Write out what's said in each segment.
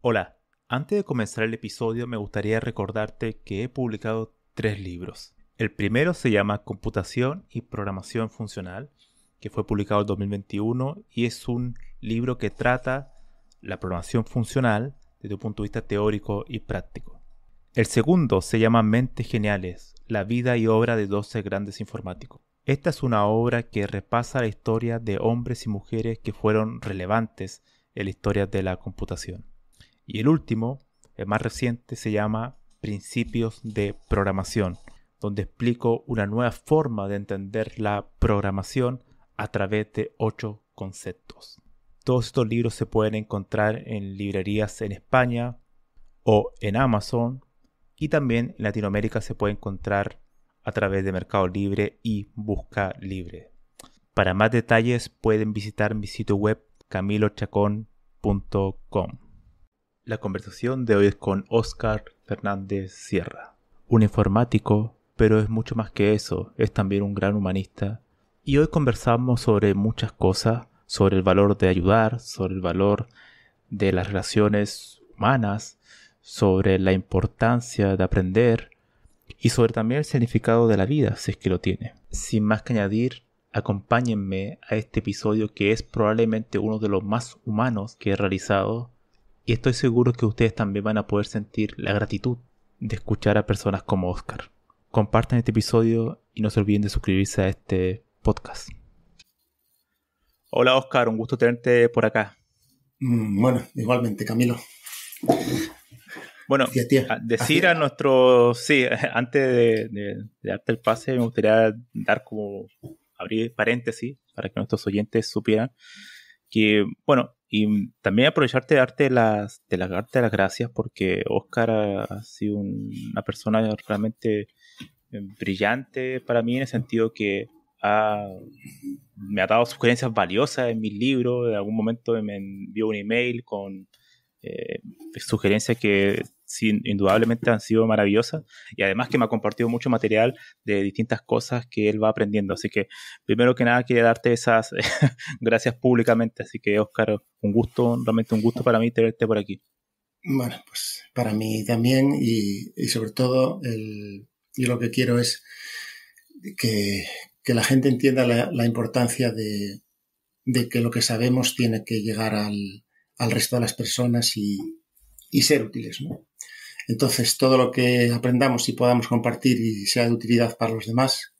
Hola, antes de comenzar el episodio me gustaría recordarte que he publicado 3 libros. El primero se llama Computación y Programación Funcional, que fue publicado en 2021 y es un libro que trata la programación funcional desde un punto de vista teórico y práctico. El segundo se llama Mentes Geniales, la vida y obra de 12 grandes informáticos. Esta es una obra que repasa la historia de hombres y mujeres que fueron relevantes en la historia de la computación. Y el último, el más reciente, se llama Principios de Programación, donde explico una nueva forma de entender la programación a través de 8 conceptos. Todos estos libros se pueden encontrar en librerías en España o en Amazon, y también en Latinoamérica se puede encontrar a través de Mercado Libre y Busca Libre. Para más detalles pueden visitar mi sitio web camilochacon.com. La conversación de hoy es con Óscar Fernández Sierra, un informático, pero es mucho más que eso, es también un gran humanista. Y hoy conversamos sobre muchas cosas, sobre el valor de ayudar, sobre el valor de las relaciones humanas, sobre la importancia de aprender y sobre también el significado de la vida, si es que lo tiene. Sin más que añadir, acompáñenme a este episodio que es probablemente uno de los más humanos que he realizado. Y estoy seguro que ustedes también van a poder sentir la gratitud de escuchar a personas como Óscar. Compartan este episodio y no se olviden de suscribirse a este podcast. Hola Óscar, un gusto tenerte por acá. Bueno, igualmente, Camilo. Bueno, decir a nuestros... Sí, antes de darte el pase, me gustaría abrir paréntesis para que nuestros oyentes supieran que, bueno, y también aprovecharte de darte las gracias porque Óscar ha sido una persona realmente brillante para mí, en el sentido que me ha dado sugerencias valiosas en mis libros. En algún momento me envió un email con sugerencias que sí, indudablemente han sido maravillosas, y además que me ha compartido mucho material de distintas cosas que él va aprendiendo. Así que primero que nada quería darte esas gracias públicamente. Así que Óscar, realmente un gusto para mí tenerte por aquí. Bueno, pues para mí también, y sobre todo yo lo que quiero es que la gente entienda la importancia de que lo que sabemos tiene que llegar al resto de las personas y ser útiles, ¿no? Entonces, todo lo que aprendamos y podamos compartir y sea de utilidad para los demás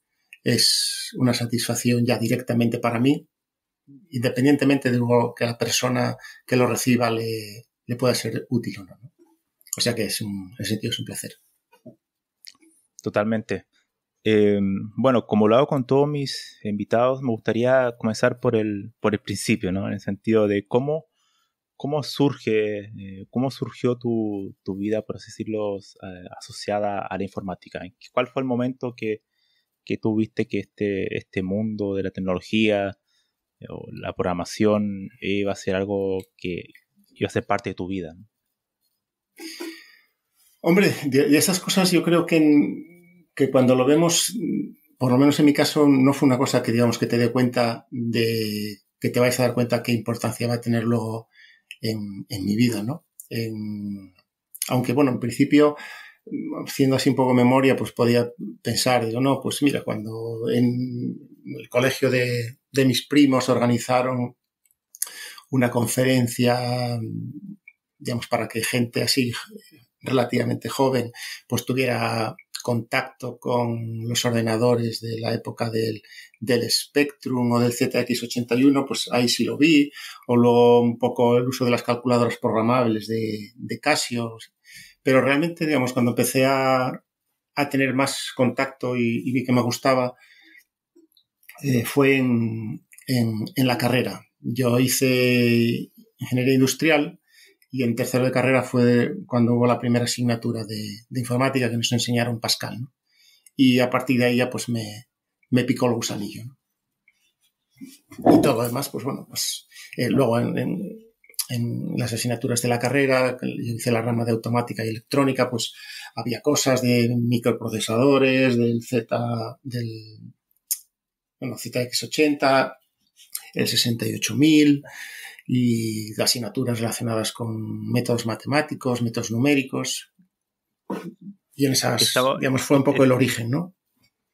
es una satisfacción ya directamente para mí, independientemente de que la persona que lo reciba le pueda ser útil o no. O sea que en ese sentido es un placer. Totalmente. Bueno, como lo hago con todos mis invitados, me gustaría comenzar por el principio, ¿no? En el sentido de cómo surgió tu vida, por así decirlo, asociada a la informática. ¿Cuál fue el momento que tú viste que este mundo de la tecnología o la programación iba a ser algo que iba a ser parte de tu vida, ¿no? Hombre, de esas cosas yo creo que cuando lo vemos, por lo menos en mi caso, no fue una cosa que digamos que te dé cuenta de que te vais a dar cuenta qué importancia va a tener luego en mi vida, ¿no? Aunque bueno, en principio, haciendo así un poco memoria, pues podía pensar, digo, no, pues mira, cuando en el colegio de mis primos organizaron una conferencia, digamos, para que gente así relativamente joven pues tuviera contacto con los ordenadores de la época del Spectrum o del ZX81, pues ahí sí lo vi, o luego un poco el uso de las calculadoras programables de Casio, pero realmente, digamos, cuando empecé a tener más contacto y vi que me gustaba, fue en la carrera. Yo hice ingeniería industrial y en tercero de carrera fue cuando hubo la primera asignatura de informática que nos enseñaron Pascal, ¿no? Y a partir de ahí ya pues me picó el gusanillo, ¿no? Y todo lo demás, pues bueno, pues luego en las asignaturas de la carrera, yo hice la rama de automática y electrónica, pues había cosas de microprocesadores, del ZX80, el 68000, y de asignaturas relacionadas con métodos matemáticos, métodos numéricos. Y en esas, digamos, fue un poco el origen, ¿no?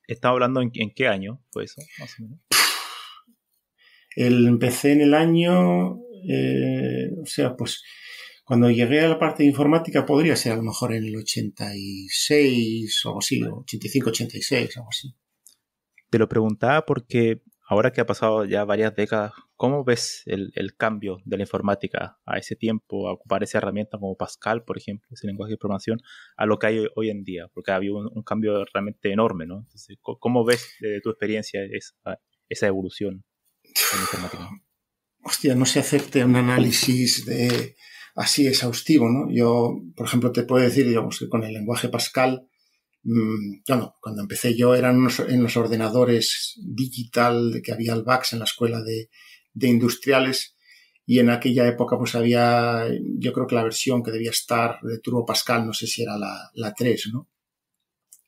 ¿Estaba hablando en qué año fue eso, más o menos? Empecé en el año, o sea, pues cuando llegué a la parte de informática podría ser a lo mejor en el 86 o algo así, 85, 86, algo así. Te lo preguntaba porque ahora que ha pasado ya varias décadas, ¿cómo ves el cambio de la informática a ese tiempo, a ocupar esa herramienta como Pascal, por ejemplo, ese lenguaje de programación, a lo que hay hoy en día? Porque ha habido un cambio realmente enorme, ¿no? Entonces, ¿cómo ves de tu experiencia esa evolución en la informática? Hostia, no sé hacerte un análisis así exhaustivo, ¿no? Yo, por ejemplo, te puedo decir, digamos, que con el lenguaje Pascal, cuando empecé yo eran en los ordenadores digital, que había el VAX en la escuela de industriales, y en aquella época pues había, yo creo que la versión que debía estar de Turbo Pascal, no sé si era la 3, ¿no?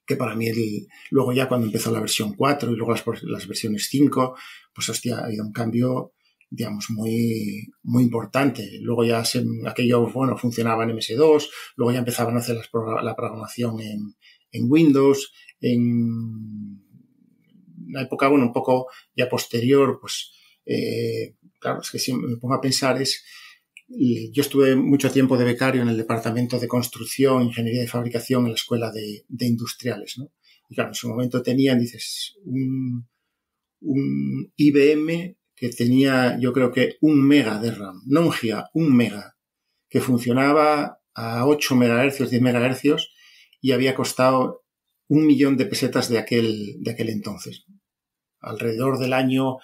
Que para mí luego ya cuando empezó la versión 4 y luego las versiones 5, pues hostia, ha habido un cambio, digamos, muy, muy importante. Luego ya aquello, bueno, funcionaba en MS2, luego ya empezaban a hacer la programación en Windows, en una época, bueno, un poco ya posterior, pues, claro, es que si me pongo a pensar yo estuve mucho tiempo de becario en el departamento de construcción, ingeniería de fabricación en la escuela de industriales, ¿no? Y claro, en su momento tenían, dices, un IBM que tenía, yo creo que 1 mega de RAM, no 1 giga, 1 mega, que funcionaba a 8 megahercios, 10 megahercios, y había costado 1 millón de pesetas de aquel entonces. Alrededor del año,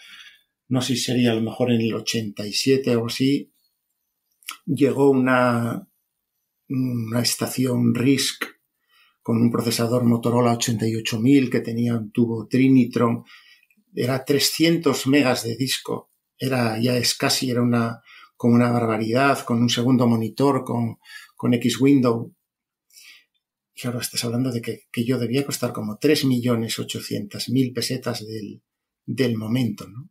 no sé si sería a lo mejor en el 87 o así, llegó una estación RISC con un procesador Motorola 88000 que tenía un tubo Trinitron, era 300 megas de disco, era como una barbaridad, con un segundo monitor, con X-Window. Y claro, estás hablando de que yo debía costar como 3.800.000 pesetas del momento, ¿no?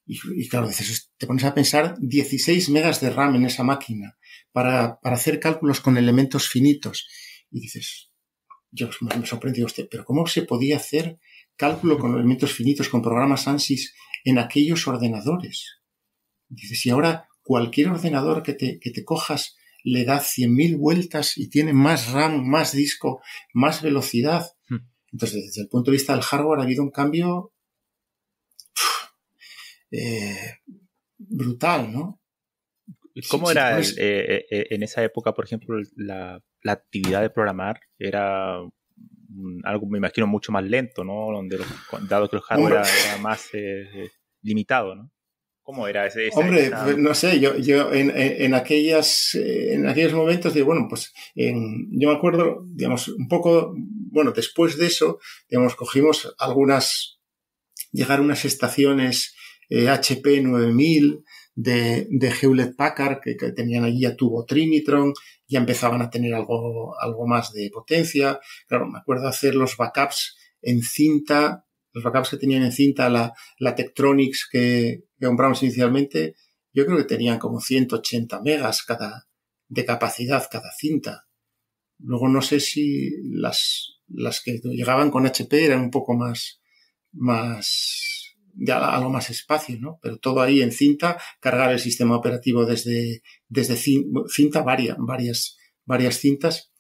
Y claro, te pones a pensar 16 megas de RAM en esa máquina para hacer cálculos con elementos finitos. Y dices, yo me sorprendí usted, pero ¿cómo se podía hacer cálculo con elementos finitos, con programas ANSYS en aquellos ordenadores? Dices, y ahora cualquier ordenador que te cojas le da 100.000 vueltas y tiene más RAM, más disco, más velocidad. Entonces, desde el punto de vista del hardware ha habido un cambio brutal, ¿no? ¿Cómo era en esa época, por ejemplo, la actividad de programar? Era algo, me imagino, mucho más lento, ¿no? Dado que el hardware era más limitado, ¿no? ¿Cómo era ese? Pues no sé, yo en aquellos momentos digo, bueno, pues yo me acuerdo, digamos, un poco, bueno, después de eso, digamos, cogimos llegaron unas estaciones HP 9000 de Hewlett Packard que tenían allí a tubo Trinitron, ya empezaban a tener algo más de potencia. Claro, me acuerdo hacer los backups en cinta, los backups que tenían en cinta la Tektronix que compramos inicialmente, yo creo que tenían como 180 megas de capacidad cada cinta. Luego no sé si las que llegaban con HP eran un poco más ya algo más espacio, ¿no? Pero todo ahí en cinta, cargar el sistema operativo desde cinta, varias cintas.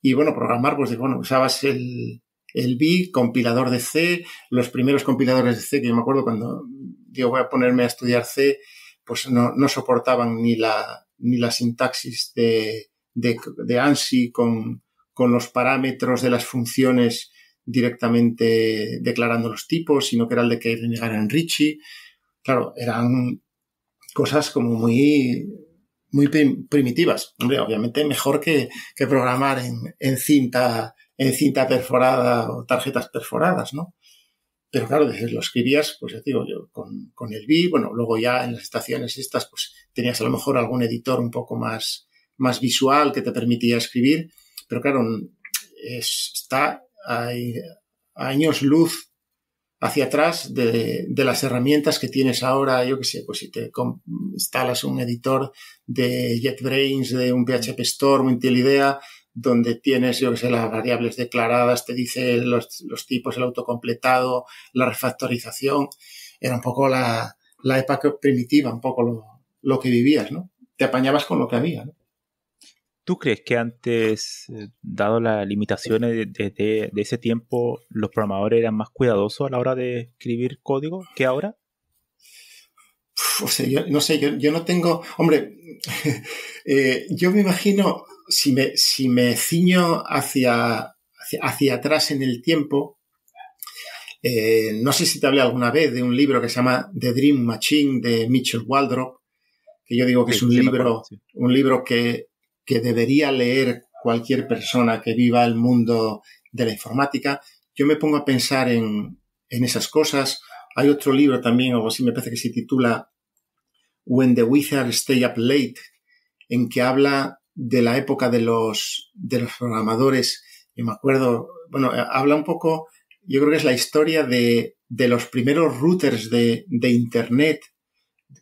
Y bueno, programar, pues bueno, usabas el VI, compilador de C, los primeros compiladores de C, que yo me acuerdo cuando yo voy a ponerme a estudiar C, pues no soportaban ni la sintaxis de ANSI con los parámetros de las funciones directamente declarando los tipos, sino que era el de que renegaran Ritchie. Claro, eran cosas como muy primitivas. Hombre, obviamente mejor que programar en cinta perforada o tarjetas perforadas, ¿no? Pero claro, desde lo escribías, pues ya digo yo, con el VI, bueno, luego ya en las estaciones estas, pues tenías a lo mejor algún editor un poco más visual que te permitía escribir, pero claro, está hay años luz hacia atrás de las herramientas que tienes ahora. Yo qué sé, pues si te instalas un editor de JetBrains, de un PHP Storm, un IntelliIDEA, donde tienes, yo qué sé, las variables declaradas, te dice los tipos, el autocompletado, la refactorización. Era un poco la época primitiva, un poco lo que vivías, ¿no? Te apañabas con lo que había, ¿no? ¿Tú crees que antes, dado las limitaciones de ese tiempo, los programadores eran más cuidadosos a la hora de escribir código que ahora? O sea, yo no sé, yo no tengo... Hombre, yo me imagino, si me ciño hacia atrás en el tiempo, no sé si te hablé alguna vez de un libro que se llama The Dream Machine de Mitchell Waldrop, que yo digo que es un libro que debería leer cualquier persona que viva el mundo de la informática. Yo me pongo a pensar en esas cosas. Hay otro libro también, algo así me parece que se titula When the Wizards Stay Up Late, en que habla de la época de los programadores. Yo me acuerdo, bueno, habla un poco, yo creo que es la historia de los primeros routers de Internet,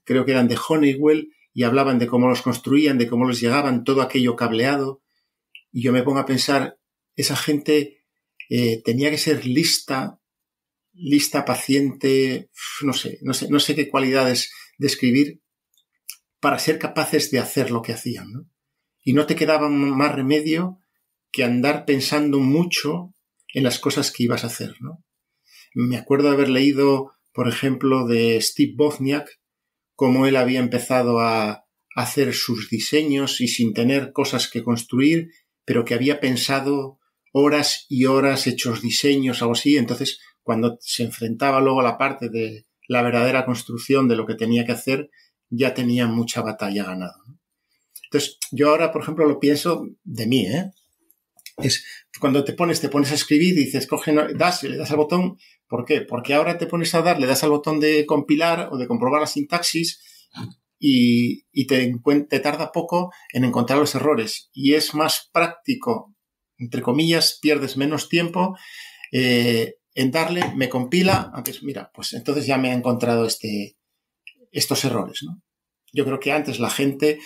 creo que eran de Honeywell, y hablaban de cómo los construían, de cómo los llegaban, todo aquello cableado. Y yo me pongo a pensar, esa gente tenía que ser lista, paciente, no sé qué cualidades describir para ser capaces de hacer lo que hacían, ¿no? Y no te quedaba más remedio que andar pensando mucho en las cosas que ibas a hacer, ¿no? Me acuerdo de haber leído, por ejemplo, de Steve Wozniak, cómo él había empezado a hacer sus diseños y sin tener cosas que construir, pero que había pensado horas y horas hechos diseños, algo así. Entonces, cuando se enfrentaba luego a la parte de la verdadera construcción de lo que tenía que hacer, ya tenía mucha batalla ganada. Entonces, yo ahora, por ejemplo, lo pienso de mí, es cuando te pones a escribir y dices, le das al botón. ¿Por qué? Porque ahora te pones le das al botón de compilar o de comprobar la sintaxis y te tarda poco en encontrar los errores. Y es más práctico, entre comillas, pierdes menos tiempo en darle, me compila, antes, mira, pues entonces ya me ha encontrado estos errores, ¿no? Yo creo que antes la gente,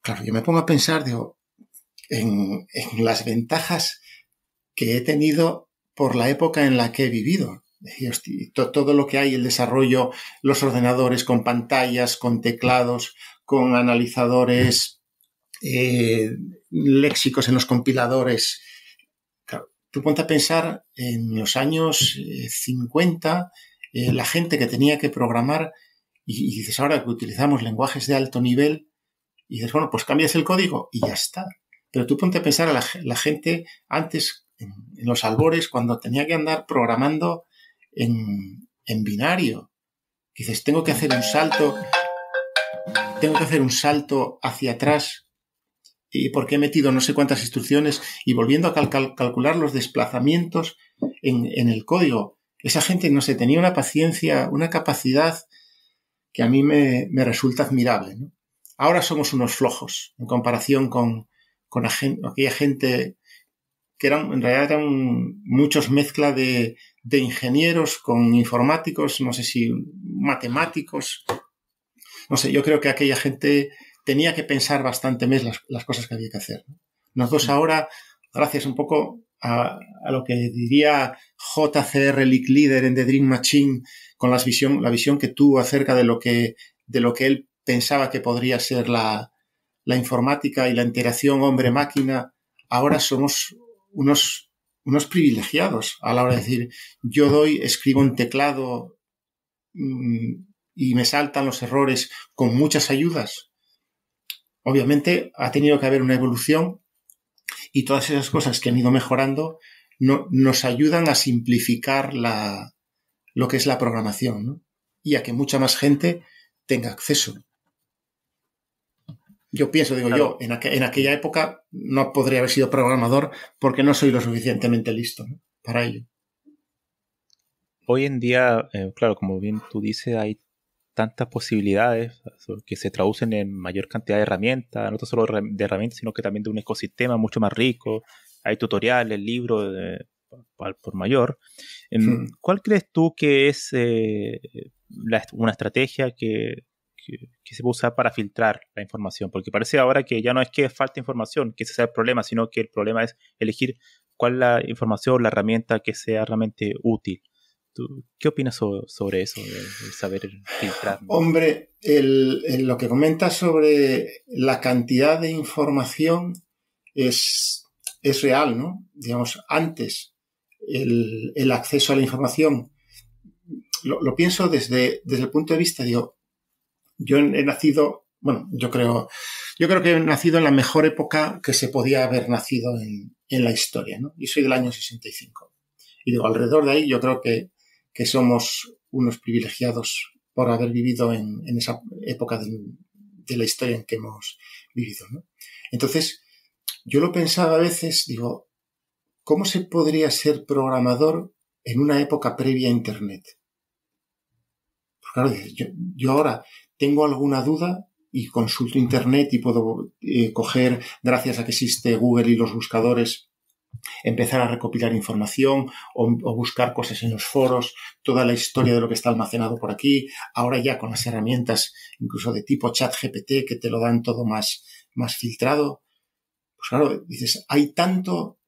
claro, yo me pongo a pensar, digo, en las ventajas que he tenido por la época en la que he vivido. Todo lo que hay, el desarrollo, los ordenadores con pantallas, con teclados, con analizadores, léxicos en los compiladores. Claro, tú ponte a pensar en los años 50, la gente que tenía que programar, y dices ahora que utilizamos lenguajes de alto nivel, y dices, bueno, pues cambias el código y ya está. Pero tú ponte a pensar a la gente antes, en los albores, cuando tenía que andar programando en binario. Dices, tengo que hacer un salto hacia atrás y porque he metido no sé cuántas instrucciones y volviendo a calcular los desplazamientos en el código. Esa gente, no sé, tenía una paciencia, una capacidad que a mí me resulta admirable, ¿no? Ahora somos unos flojos en comparación con aquella gente que en realidad eran muchos mezcla de ingenieros con informáticos, no sé si matemáticos, no sé, yo creo que aquella gente tenía que pensar bastante más las cosas que había que hacer, ¿no? Nosotros ahora, gracias un poco a lo que diría JCR Leader en The Dream Machine, con la visión que tuvo acerca de lo que él pensaba que podría ser la informática y la interacción hombre-máquina, ahora somos unos privilegiados a la hora de decir, yo escribo un teclado y me saltan los errores con muchas ayudas. Obviamente ha tenido que haber una evolución y todas esas cosas que han ido mejorando nos ayudan a simplificar lo que es la programación, ¿no? Y a que mucha más gente tenga acceso. Yo pienso, claro, yo, en aquella época no podría haber sido programador porque no soy lo suficientemente listo, ¿no?, para ello. Hoy en día, claro, como bien tú dices, hay tantas posibilidades que se traducen en mayor cantidad de herramientas, no solo de herramientas, sino que también de un ecosistema mucho más rico. Hay tutoriales, libros, al por mayor. Hmm. ¿Cuál crees tú que es una estrategia que se puede usar para filtrar la información? Porque parece ahora que ya no es que falta información, que ese sea el problema, sino que el problema es elegir cuál es la información, la herramienta que sea realmente útil. ¿Tú qué opinas sobre eso, de saber filtrar, ¿no? Hombre, lo que comentas sobre la cantidad de información es real, ¿no? Digamos, antes el acceso a la información, lo pienso desde el punto de vista, digo, yo he nacido, bueno, yo creo que he nacido en la mejor época que se podía haber nacido en la historia, ¿no? Yo soy del año 65. Y digo, alrededor de ahí yo creo que somos unos privilegiados por haber vivido en esa época de la historia en que hemos vivido, ¿no? Entonces, yo lo pensaba a veces, digo, ¿cómo se podría ser programador en una época previa a Internet? Pues claro, yo ahora tengo alguna duda y consulto Internet y puedo coger, gracias a que existe Google y los buscadores, empezar a recopilar información o buscar cosas en los foros, toda la historia de lo que está almacenado por aquí. Ahora ya con las herramientas incluso de tipo ChatGPT que te lo dan todo más filtrado. Pues claro, dices, hay tanto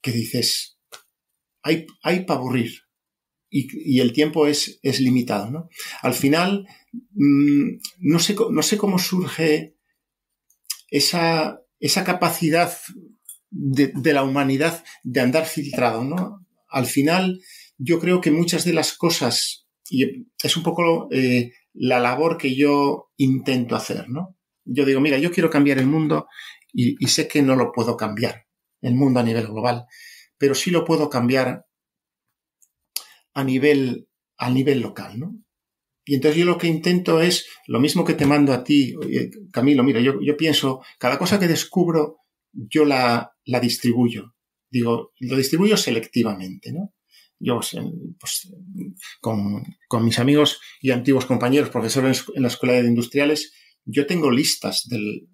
que dices, hay para aburrir y el tiempo es limitado, ¿no? Al final, no sé cómo surge esa capacidad de la humanidad de andar filtrado, ¿no? Al final, yo creo que muchas de las cosas, y es un poco la labor que yo intento hacer, ¿no? Yo digo, mira, yo quiero cambiar el mundo y sé que no lo puedo cambiar, el mundo a nivel global, pero sí lo puedo cambiar a nivel local, ¿no? Y entonces yo lo que intento es, lo mismo que te mando a ti, Camilo, mira, yo pienso, cada cosa que descubro, yo la distribuyo. Digo, lo distribuyo selectivamente, ¿no? Yo, pues, con mis amigos y antiguos compañeros, profesores en la Escuela de Industriales, yo tengo listas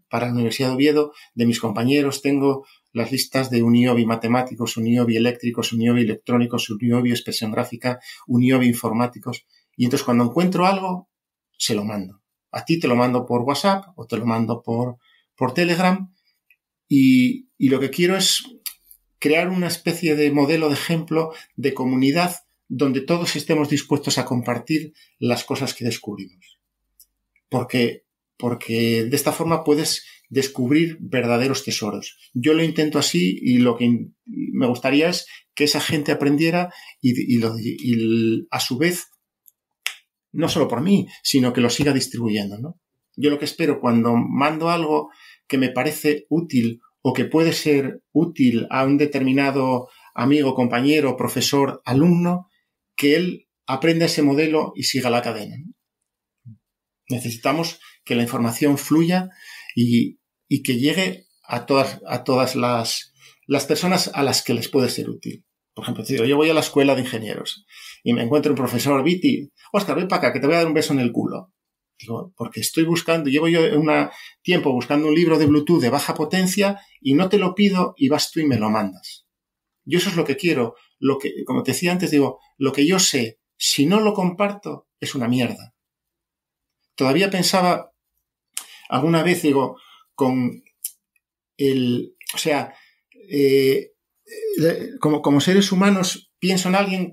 para la Universidad de Oviedo de mis compañeros, tengo las listas de Uniobi matemáticos, Uniobi eléctricos, Uniobi electrónicos, Uniobi expresión gráfica, Uniobi informáticos. Y entonces cuando encuentro algo, se lo mando. A ti te lo mando por WhatsApp o te lo mando por Telegram. Y lo que quiero es crear una especie de modelo de ejemplo de comunidad donde todos estemos dispuestos a compartir las cosas que descubrimos. Porque de esta forma puedes descubrir verdaderos tesoros. Yo lo intento así y lo que me gustaría es que esa gente aprendiera y a su vez, no solo por mí, sino que lo siga distribuyendo, ¿no? Yo lo que espero cuando mando algo que me parece útil o que puede ser útil a un determinado amigo, compañero, profesor, alumno, que él aprenda ese modelo y siga la cadena, ¿no? Necesitamos que la información fluya y que llegue a todas las personas a las que les puede ser útil. Por ejemplo, yo voy a la escuela de ingenieros y me encuentro un profesor, Viti, Óscar, ven para acá, que te voy a dar un beso en el culo. Digo, porque llevo yo un tiempo buscando un libro de Bluetooth de baja potencia y no te lo pido y vas tú y me lo mandas. Yo eso es lo que quiero. Como te decía antes, digo, lo que yo sé, si no lo comparto, es una mierda. Todavía pensaba alguna vez, digo, como seres humanos, pienso en alguien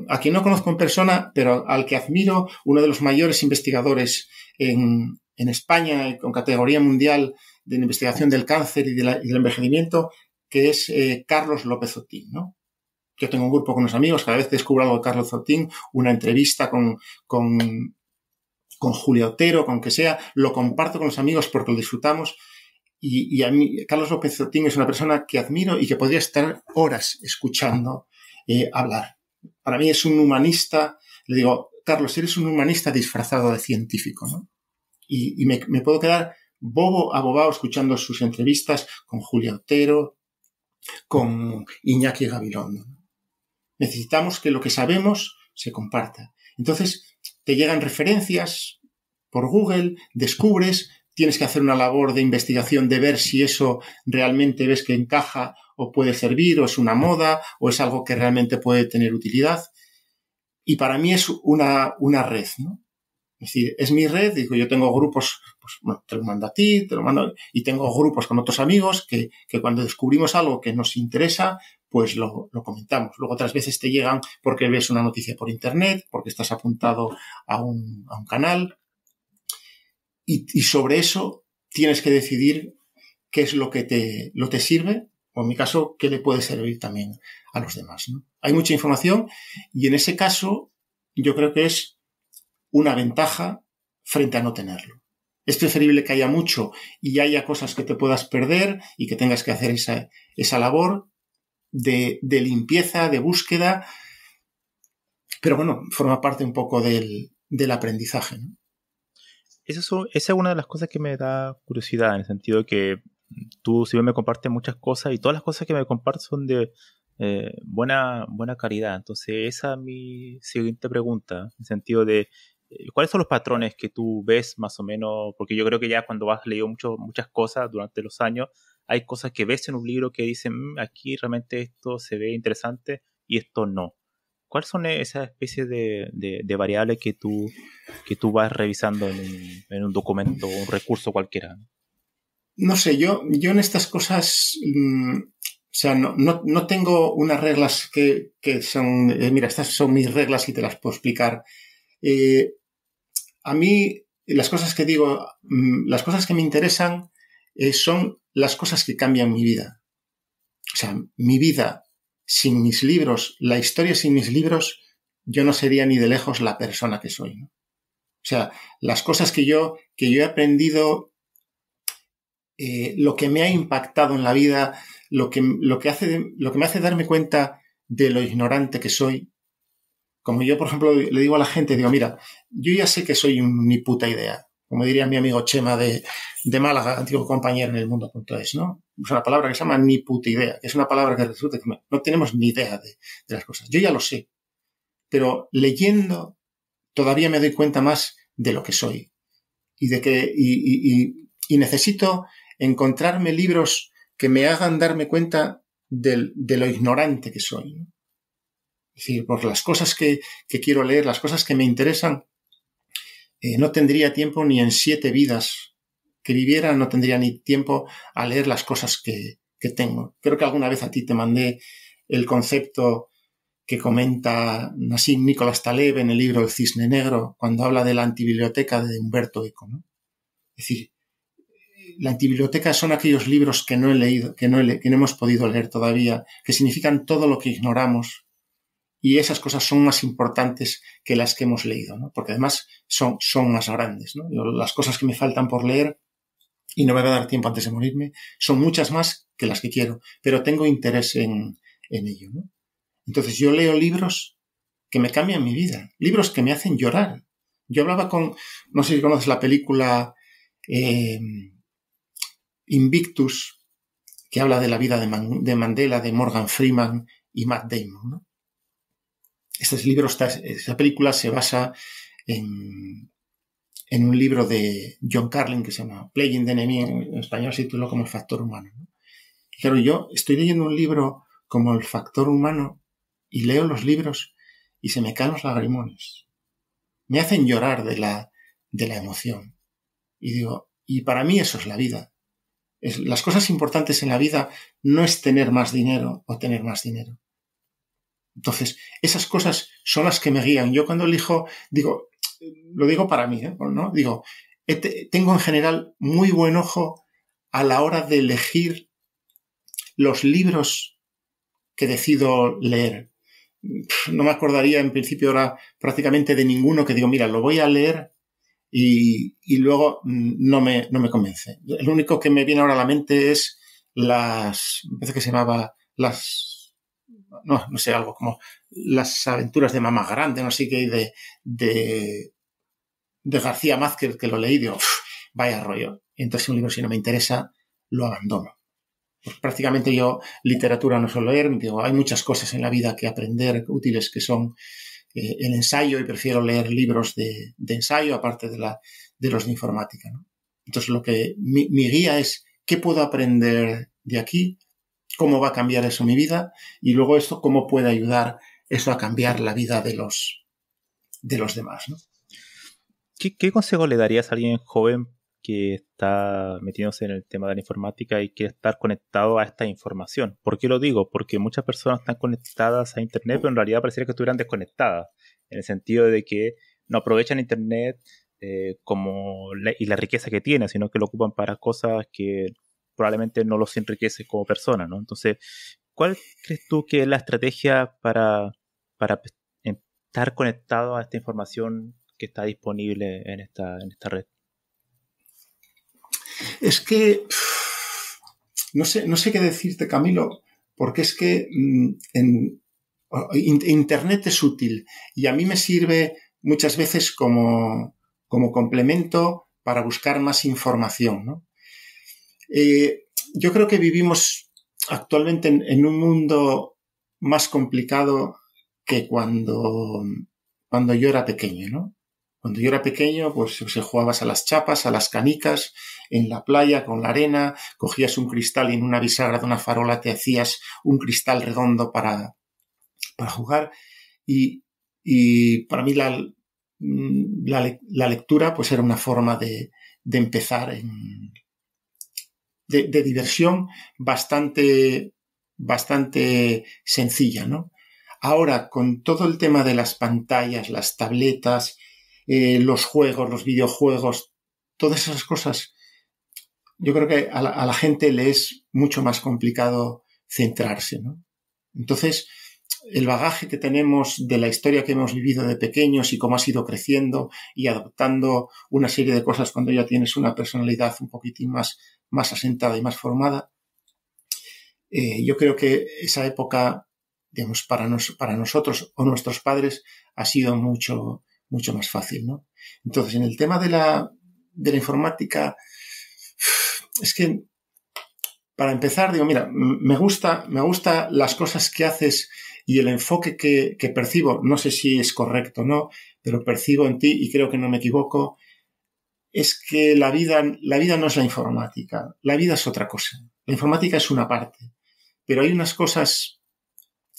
a quien no conozco en persona, pero al que admiro, uno de los mayores investigadores en España, con categoría mundial de investigación del cáncer y del envejecimiento, que es Carlos López Otín, ¿no? Yo tengo un grupo con unos amigos, cada vez que descubro algo de Carlos Otín, una entrevista con Julia Otero, con que sea, lo comparto con los amigos porque lo disfrutamos. Y a mí, Carlos López Otín es una persona que admiro y que podría estar horas escuchando hablar. Para mí es un humanista. Le digo, Carlos, eres un humanista disfrazado de científico, ¿no? Y me puedo quedar abobado escuchando sus entrevistas con Julia Otero, con Iñaki Gabilondo, ¿no? Necesitamos que lo que sabemos se comparta. Entonces, te llegan referencias por Google, descubres, tienes que hacer una labor de investigación de ver si eso realmente ves que encaja o puede servir, o es una moda, o es algo que realmente puede tener utilidad. Y para mí es una red, ¿no? Es decir, es mi red, digo, yo tengo grupos, pues bueno, te lo mando a ti, te lo mando, y tengo grupos con otros amigos que cuando descubrimos algo que nos interesa, pues lo comentamos. Luego otras veces te llegan porque ves una noticia por internet, porque estás apuntado a un canal, y sobre eso tienes que decidir qué es lo que te sirve, o en mi caso, qué le puede servir también a los demás, ¿no? Hay mucha información y en ese caso yo creo que es una ventaja frente a no tenerlo. Es preferible que haya mucho y haya cosas que te puedas perder y que tengas que hacer esa labor de limpieza, de búsqueda, pero bueno, forma parte un poco del aprendizaje, ¿no? Esa es una de las cosas que me da curiosidad, en el sentido de que tú si bien me compartes muchas cosas y todas las cosas que me compartes son de buena calidad. Entonces esa es mi siguiente pregunta, en el sentido de ¿cuáles son los patrones que tú ves más o menos? Porque yo creo que ya cuando has leído muchas cosas durante los años, hay cosas que ves en un libro que dicen, aquí realmente esto se ve interesante y esto no. ¿Cuáles son esas especies de variables que tú vas revisando en un documento o un recurso cualquiera? No sé, yo en estas cosas, o sea, no tengo unas reglas que son, mira, estas son mis reglas y te las puedo explicar. A mí, las cosas que digo, las cosas que me interesan son las cosas que cambian mi vida. O sea, mi vida sin mis libros, la historia sin mis libros, yo no sería ni de lejos la persona que soy, ¿no? O sea, las cosas que yo he aprendido, lo que me ha impactado en la vida, lo que me hace darme cuenta de lo ignorante que soy. Como yo, por ejemplo, le digo a la gente, digo, mira, yo ya sé que soy ni puta idea. Como diría mi amigo Chema de Málaga, antiguo compañero en el mundo.es, ¿no? Es una palabra que se llama ni puta idea, que es una palabra que resulta que no tenemos ni idea de las cosas. Yo ya lo sé, pero leyendo todavía me doy cuenta más de lo que soy y de que y necesito encontrarme libros que me hagan darme cuenta de lo ignorante que soy, ¿no? Es decir, por las cosas que quiero leer, las cosas que me interesan, no tendría tiempo ni en 7 vidas que viviera, no tendría ni tiempo a leer las cosas que tengo. Creo que alguna vez a ti te mandé el concepto que comenta Nassim Nicholas Taleb en el libro El Cisne Negro, cuando habla de la antibiblioteca de Umberto Eco, ¿no? Es decir, la antibiblioteca son aquellos libros que no he leído, que no hemos podido leer todavía, que significan todo lo que ignoramos, y esas cosas son más importantes que las que hemos leído, ¿no? Porque además son más grandes, ¿no? Las cosas que me faltan por leer, y no me va a dar tiempo antes de morirme, son muchas más que las que quiero, pero tengo interés en ello, ¿no? Entonces yo leo libros que me cambian mi vida, libros que me hacen llorar. Yo hablaba no sé si conoces la película Invictus, que habla de la vida de Mandela, de Morgan Freeman y Matt Damon, ¿no? Esa película se basa en un libro de John Carlin que se llama Playing the Enemy, en español se tituló como El Factor Humano, ¿no? Y claro, yo estoy leyendo un libro como El Factor Humano y leo los libros y se me caen los lagrimones. Me hacen llorar de la emoción. Y digo, y para mí eso es la vida. Las cosas importantes en la vida no es tener más dinero o tener más dinero. Entonces, esas cosas son las que me guían. Yo cuando elijo, digo, lo digo para mí, ¿no? Digo, tengo en general muy buen ojo a la hora de elegir los libros que decido leer. No me acordaría en principio ahora prácticamente de ninguno que digo, mira, lo voy a leer y luego no me convence. El único que me viene ahora a la mente es me parece que se llamaba no sé, algo como Las aventuras de Mamá Grande, no sé qué, de García Márquez, que lo leí y digo, vaya rollo. Y entonces un libro si no me interesa, lo abandono. Pues prácticamente yo literatura no suelo leer, digo, hay muchas cosas en la vida que aprender útiles que son el ensayo y prefiero leer libros de ensayo aparte de los de informática, ¿no? Entonces mi guía es ¿qué puedo aprender de aquí? cómo va a cambiar eso mi vida y luego esto cómo puede ayudar eso a cambiar la vida de los demás, ¿no? ¿Qué consejo le darías a alguien joven que está metiéndose en el tema de la informática y quiere estar conectado a esta información? ¿Por qué lo digo? Porque muchas personas están conectadas a Internet, pero en realidad pareciera que estuvieran desconectadas, en el sentido de que no aprovechan Internet y la riqueza que tiene, sino que lo ocupan para cosas que probablemente no los enriquece como persona, ¿no? Entonces, ¿cuál crees tú que es la estrategia para estar conectado a esta información que está disponible en esta red? Es que no sé qué decirte, Camilo, porque es que Internet es útil y a mí me sirve muchas veces como complemento para buscar más información, ¿no? Yo creo que vivimos actualmente en un mundo más complicado que cuando yo era pequeño, ¿no? Cuando yo era pequeño, pues jugabas a las chapas, a las canicas, en la playa, con la arena, cogías un cristal y en una bisagra de una farola te hacías un cristal redondo para jugar. Y para mí la lectura pues era una forma de empezar de diversión bastante sencilla, ¿no? Ahora, con todo el tema de las pantallas, las tabletas, los juegos, los videojuegos, todas esas cosas, yo creo que a la gente le es mucho más complicado centrarse, ¿no? Entonces, el bagaje que tenemos de la historia que hemos vivido de pequeños y cómo has ido creciendo y adoptando una serie de cosas cuando ya tienes una personalidad un poquitín más asentada y más formada, yo creo que esa época, digamos, para nosotros o nuestros padres ha sido mucho más fácil, ¿no? Entonces, en el tema de la informática, es que para empezar, digo, mira, me gusta las cosas que haces y el enfoque que percibo, no sé si es correcto o no, pero percibo en ti, y creo que no me equivoco, es que la vida no es la informática, la vida es otra cosa. La informática es una parte, pero hay unas cosas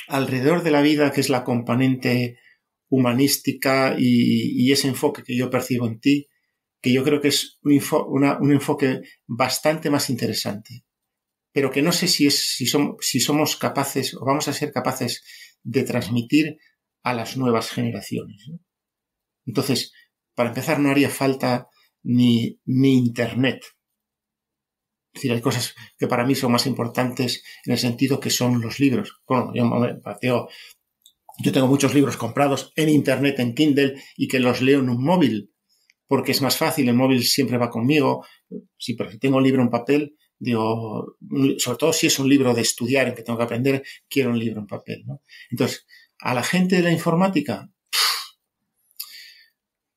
alrededor de la vida que es la componente humanística y ese enfoque que yo percibo en ti, que yo creo que es un enfoque bastante más interesante, pero que no sé si somos capaces o vamos a ser capaces de transmitir a las nuevas generaciones, ¿no? Entonces, para empezar, no haría falta ni Internet. Es decir, hay cosas que para mí son más importantes en el sentido que son los libros. Bueno, yo tengo muchos libros comprados en Internet, en Kindle, y que los leo en un móvil, porque es más fácil, el móvil siempre va conmigo. Si tengo un libro en papel, digo, sobre todo si es un libro de estudiar en que tengo que aprender, quiero un libro en papel, ¿no? Entonces, a la gente de la informática,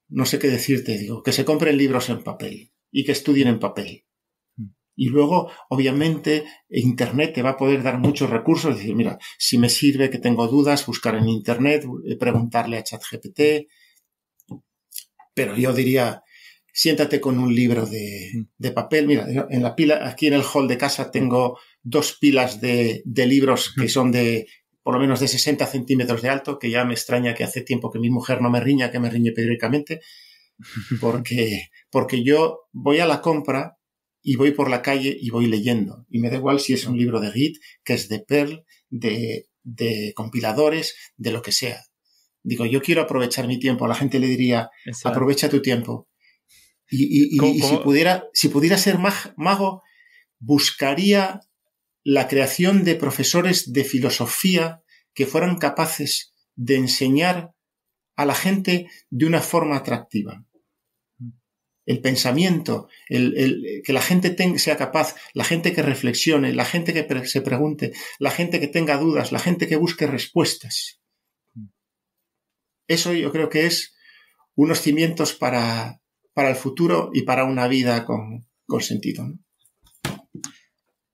no sé qué decirte, digo, que se compren libros en papel y que estudien en papel. Y luego, obviamente, Internet te va a poder dar muchos recursos, decir, mira, si me sirve, que tengo dudas, buscar en Internet, preguntarle a ChatGPT. Pero yo diría, siéntate con un libro de papel. Mira, en la pila, aquí en el hall de casa tengo 2 pilas de libros que son de por lo menos de 60 centímetros de alto, que ya me extraña que hace tiempo que mi mujer no me riña, que me riñe periódicamente, porque yo voy a la compra y voy por la calle y voy leyendo. Y me da igual si es un libro de Git, que es de Perl, de compiladores, de lo que sea. Digo, yo quiero aprovechar mi tiempo. A la gente le diría, aprovecha tu tiempo. Y si pudiera ser mago, buscaría la creación de profesores de filosofía que fueran capaces de enseñar a la gente de una forma atractiva. El pensamiento, que la gente sea capaz, la gente que reflexione, la gente que se pregunte, la gente que tenga dudas, la gente que busque respuestas. Eso yo creo que es unos cimientos para el futuro y para una vida con sentido, ¿no?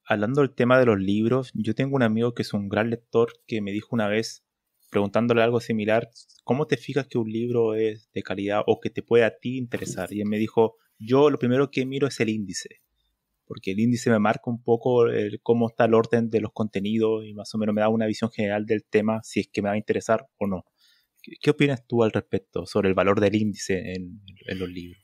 Hablando del tema de los libros, yo tengo un amigo que es un gran lector que me dijo una vez, preguntándole algo similar, ¿cómo te fijas que un libro es de calidad o que te puede a ti interesar? Y él me dijo, yo lo primero que miro es el índice, porque el índice me marca un poco cómo está el orden de los contenidos y más o menos me da una visión general del tema, si es que me va a interesar o no. ¿Qué opinas tú al respecto sobre el valor del índice en los libros?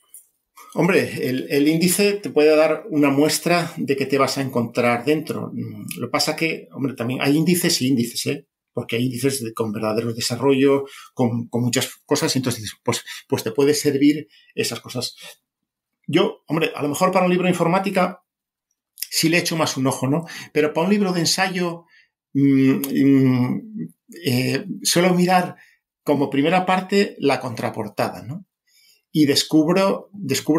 Hombre, el índice te puede dar una muestra de qué te vas a encontrar dentro. Lo que pasa que, hombre, también hay índices y índices, ¿eh? Porque hay índices con verdadero desarrollo, con muchas cosas, y entonces pues te puede servir esas cosas. Yo, hombre, a lo mejor para un libro de informática sí le echo más un ojo, ¿no? Pero para un libro de ensayo suelo mirar como primera parte la contraportada, ¿no? Y descubro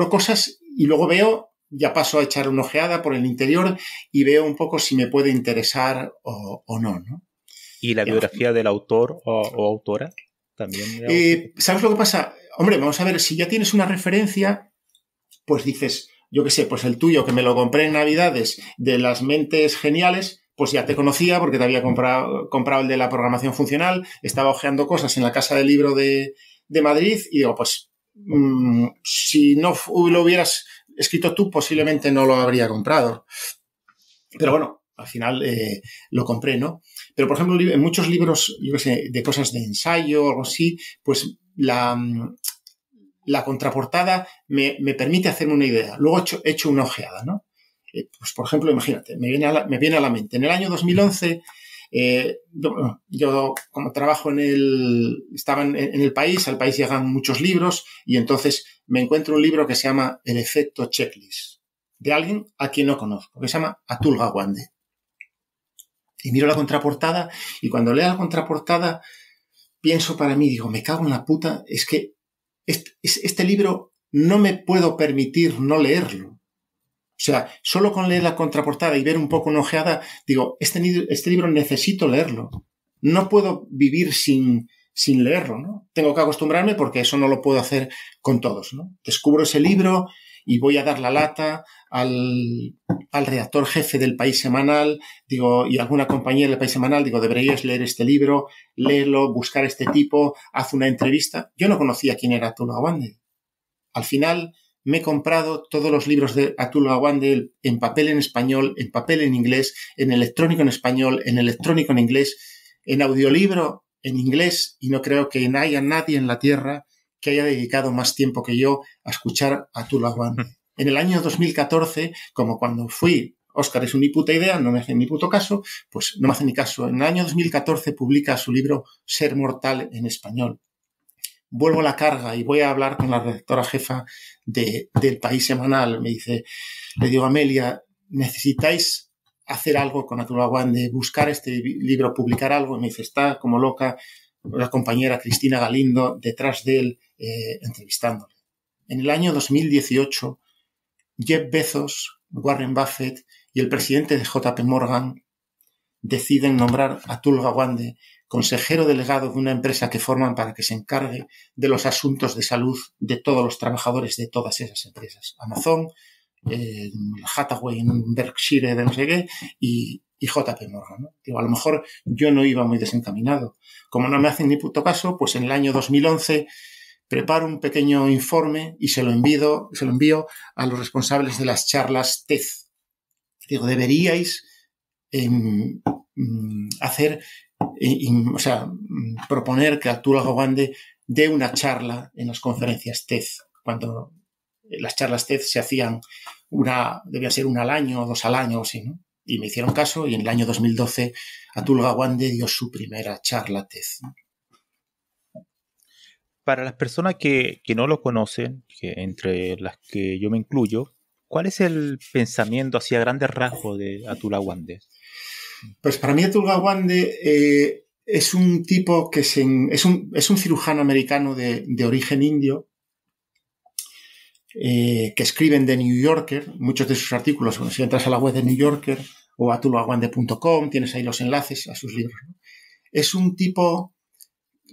cosas y luego veo, ya paso a echar una ojeada por el interior y veo un poco si me puede interesar o no, ¿no? ¿Y la biografía del autor o autora también? ¿Sabes lo que pasa? Hombre, vamos a ver, si ya tienes una referencia, pues dices, yo qué sé, pues el tuyo que me lo compré en Navidades de las mentes geniales, pues ya te conocía porque te había comprado el de la programación funcional, estaba hojeando cosas en la Casa del Libro de Madrid y digo, pues si no lo hubieras escrito tú, posiblemente no lo habría comprado. Pero bueno, al final lo compré, ¿no? Pero, por ejemplo, en muchos libros, yo qué sé, de cosas de ensayo o algo así, pues la contraportada me permite hacerme una idea. Luego he hecho una ojeada, ¿no? Pues, por ejemplo, imagínate, me viene a la mente. En el año 2011, yo como trabajo estaba en el país, al país llegan muchos libros y entonces me encuentro un libro que se llama El efecto checklist, de alguien a quien no conozco, que se llama Atul Gawande. Y miro la contraportada y cuando leo la contraportada pienso para mí, digo, me cago en la puta, es que este libro no me puedo permitir no leerlo. O sea, solo con leer la contraportada y ver un poco una ojeada, digo, este libro necesito leerlo. No puedo vivir sin leerlo, ¿no? Tengo que acostumbrarme porque eso no lo puedo hacer con todos, ¿no? Descubro ese libro y voy a dar la lata al redactor jefe del País Semanal, digo, y alguna compañera del País Semanal, digo, deberíais leer este libro, leerlo, buscar este tipo, haz una entrevista. Yo no conocía quién era Atul Gawande. Al final me he comprado todos los libros de Atul Gawande en papel en español, en papel en inglés, en electrónico en español, en electrónico en inglés, en audiolibro en inglés, y no creo que haya nadie en la Tierra que haya dedicado más tiempo que yo a escuchar a Atul Gawande. En el año 2014, como cuando fui, Óscar es una puta idea, no me hace ni puto caso, pues no me hace ni caso. En el año 2014 publica su libro Ser Mortal en español. Vuelvo a la carga y voy a hablar con la redactora jefa del País Semanal. Me dice, le digo, Amelia, necesitáis hacer algo con Atul Gawande, buscar este libro, publicar algo. Y me dice, está como loca la compañera Cristina Galindo detrás de él entrevistándole. En el año 2018, Jeff Bezos, Warren Buffett y el presidente de JP Morgan deciden nombrar a Atul Gawande consejero delegado de una empresa que forman para que se encargue de los asuntos de salud de todos los trabajadores de todas esas empresas. Amazon, Hathaway en Berkshire de no sé qué y JP Morgan, ¿no? Digo, a lo mejor yo no iba muy desencaminado. Como no me hacen ni puto caso, pues en el año 2011 preparo un pequeño informe y se lo envío a los responsables de las charlas TED. Digo, deberíais proponer que Atul Gawande dé una charla en las conferencias TED. Cuando las charlas TED se hacían debía ser una al año o dos al año o así, ¿no? Y me hicieron caso y en el año 2012 Atul Gawande dio su primera charla TED, ¿no? Para las personas que no lo conocen, que entre las que yo me incluyo, ¿cuál es el pensamiento así a grandes rasgos de Atul Gawande? Pues para mí Atul Gawande es un tipo que es un cirujano americano de origen indio que escribe en The New Yorker, muchos de sus artículos, si entras a la web de New Yorker o atulgawande.com, tienes ahí los enlaces a sus libros, ¿no? Es un tipo,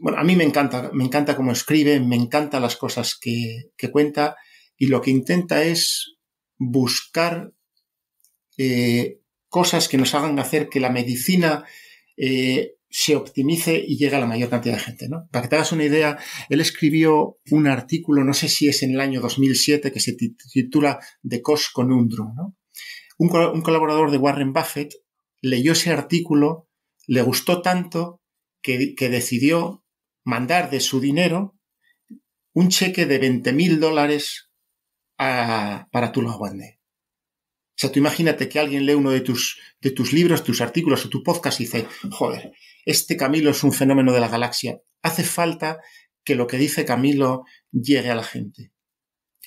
bueno, a mí me encanta cómo escribe, me encantan las cosas que cuenta y lo que intenta es buscar cosas que nos hagan hacer que la medicina se optimice y llegue a la mayor cantidad de gente, ¿no? Para que te hagas una idea, él escribió un artículo, no sé si es en el año 2007, que se titula The Cause Conundrum, ¿no? un colaborador de Warren Buffett leyó ese artículo, le gustó tanto que decidió mandar de su dinero un cheque de $20,000 para Atul Gawande. O sea, tú imagínate que alguien lee uno de tus libros, tus artículos o tu podcast y dice, joder, este Camilo es un fenómeno de la galaxia. Hace falta que lo que dice Camilo llegue a la gente.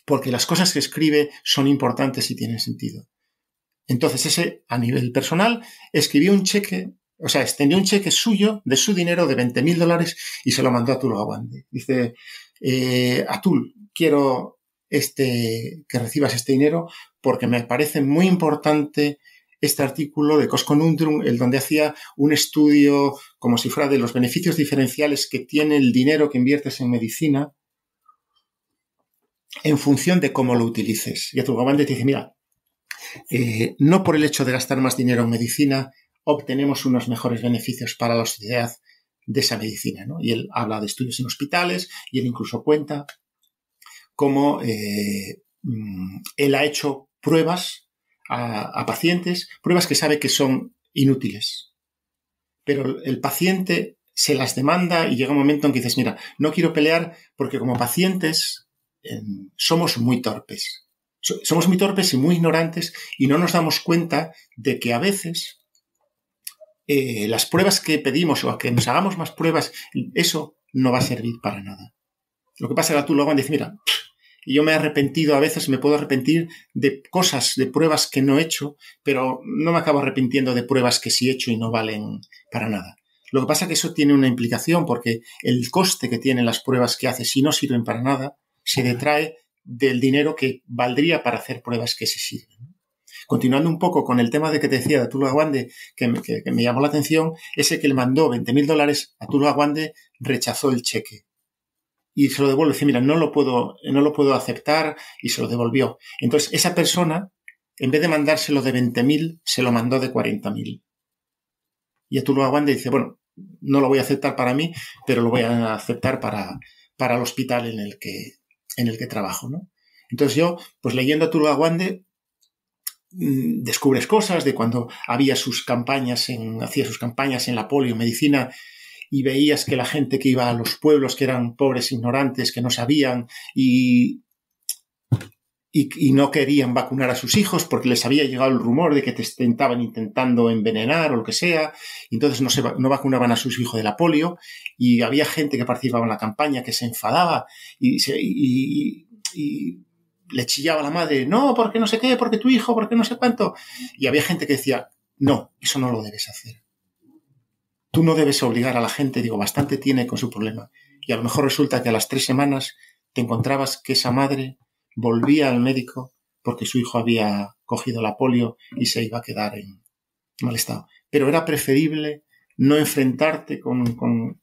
Porque las cosas que escribe son importantes y tienen sentido. Entonces ese, a nivel personal, escribió un cheque, o sea, extendió un cheque suyo, de su dinero, de $20,000 y se lo mandó a Atul Gawande. Dice, Atul, quiero que recibas este dinero porque me parece muy importante este artículo de Cosconundrum, el donde hacía un estudio como si fuera de los beneficios diferenciales que tiene el dinero que inviertes en medicina en función de cómo lo utilices. Y Atul Gawande te dice, mira, no por el hecho de gastar más dinero en medicina obtenemos unos mejores beneficios para la sociedad de esa medicina, ¿no? Y él habla de estudios en hospitales y él incluso cuenta cómo él ha hecho pruebas a pacientes, pruebas que sabe que son inútiles. Pero el paciente se las demanda y llega un momento en que dices, mira, no quiero pelear porque como pacientes somos muy torpes. Somos muy torpes y muy ignorantes y no nos damos cuenta de que a veces las pruebas que pedimos o a que nos hagamos más pruebas, eso no va a servir para nada. Lo que pasa es que tú luego dices, mira, yo me he arrepentido, a veces me puedo arrepentir de cosas, de pruebas que no he hecho, pero no me acabo arrepintiendo de pruebas que sí he hecho y no valen para nada. Lo que pasa es que eso tiene una implicación porque el coste que tienen las pruebas que haces si no sirven para nada se detrae del dinero que valdría para hacer pruebas que sí sirven. Continuando un poco con el tema de que te decía de Atul Gawande, que me llamó la atención, ese que le mandó $20,000, Atul Gawande rechazó el cheque. Y se lo devuelve, dice, mira, no lo puedo aceptar, y se lo devolvió. Entonces, esa persona, en vez de mandárselo de 20,000, se lo mandó de 40,000. Y Atul Gawande dice, bueno, no lo voy a aceptar para mí, pero lo voy a aceptar para el hospital en el que trabajo, ¿no? Entonces yo, pues leyendo a Atul Gawande, descubres cosas de cuando hacía sus campañas en la poliomedicina y veías que la gente que iba a los pueblos, que eran pobres ignorantes, que no sabían y no querían vacunar a sus hijos porque les había llegado el rumor de que te estaban intentando envenenar o lo que sea, y entonces no vacunaban a sus hijos de la polio, y había gente que participaba en la campaña que se enfadaba y le chillaba a la madre, no, porque no sé qué, porque tu hijo, porque no sé cuánto, y había gente que decía, no, eso no lo debes hacer. Tú no debes obligar a la gente, digo, bastante tiene con su problema. Y a lo mejor resulta que a las 3 semanas te encontrabas que esa madre volvía al médico porque su hijo había cogido la polio y se iba a quedar en mal estado. Pero era preferible no enfrentarte con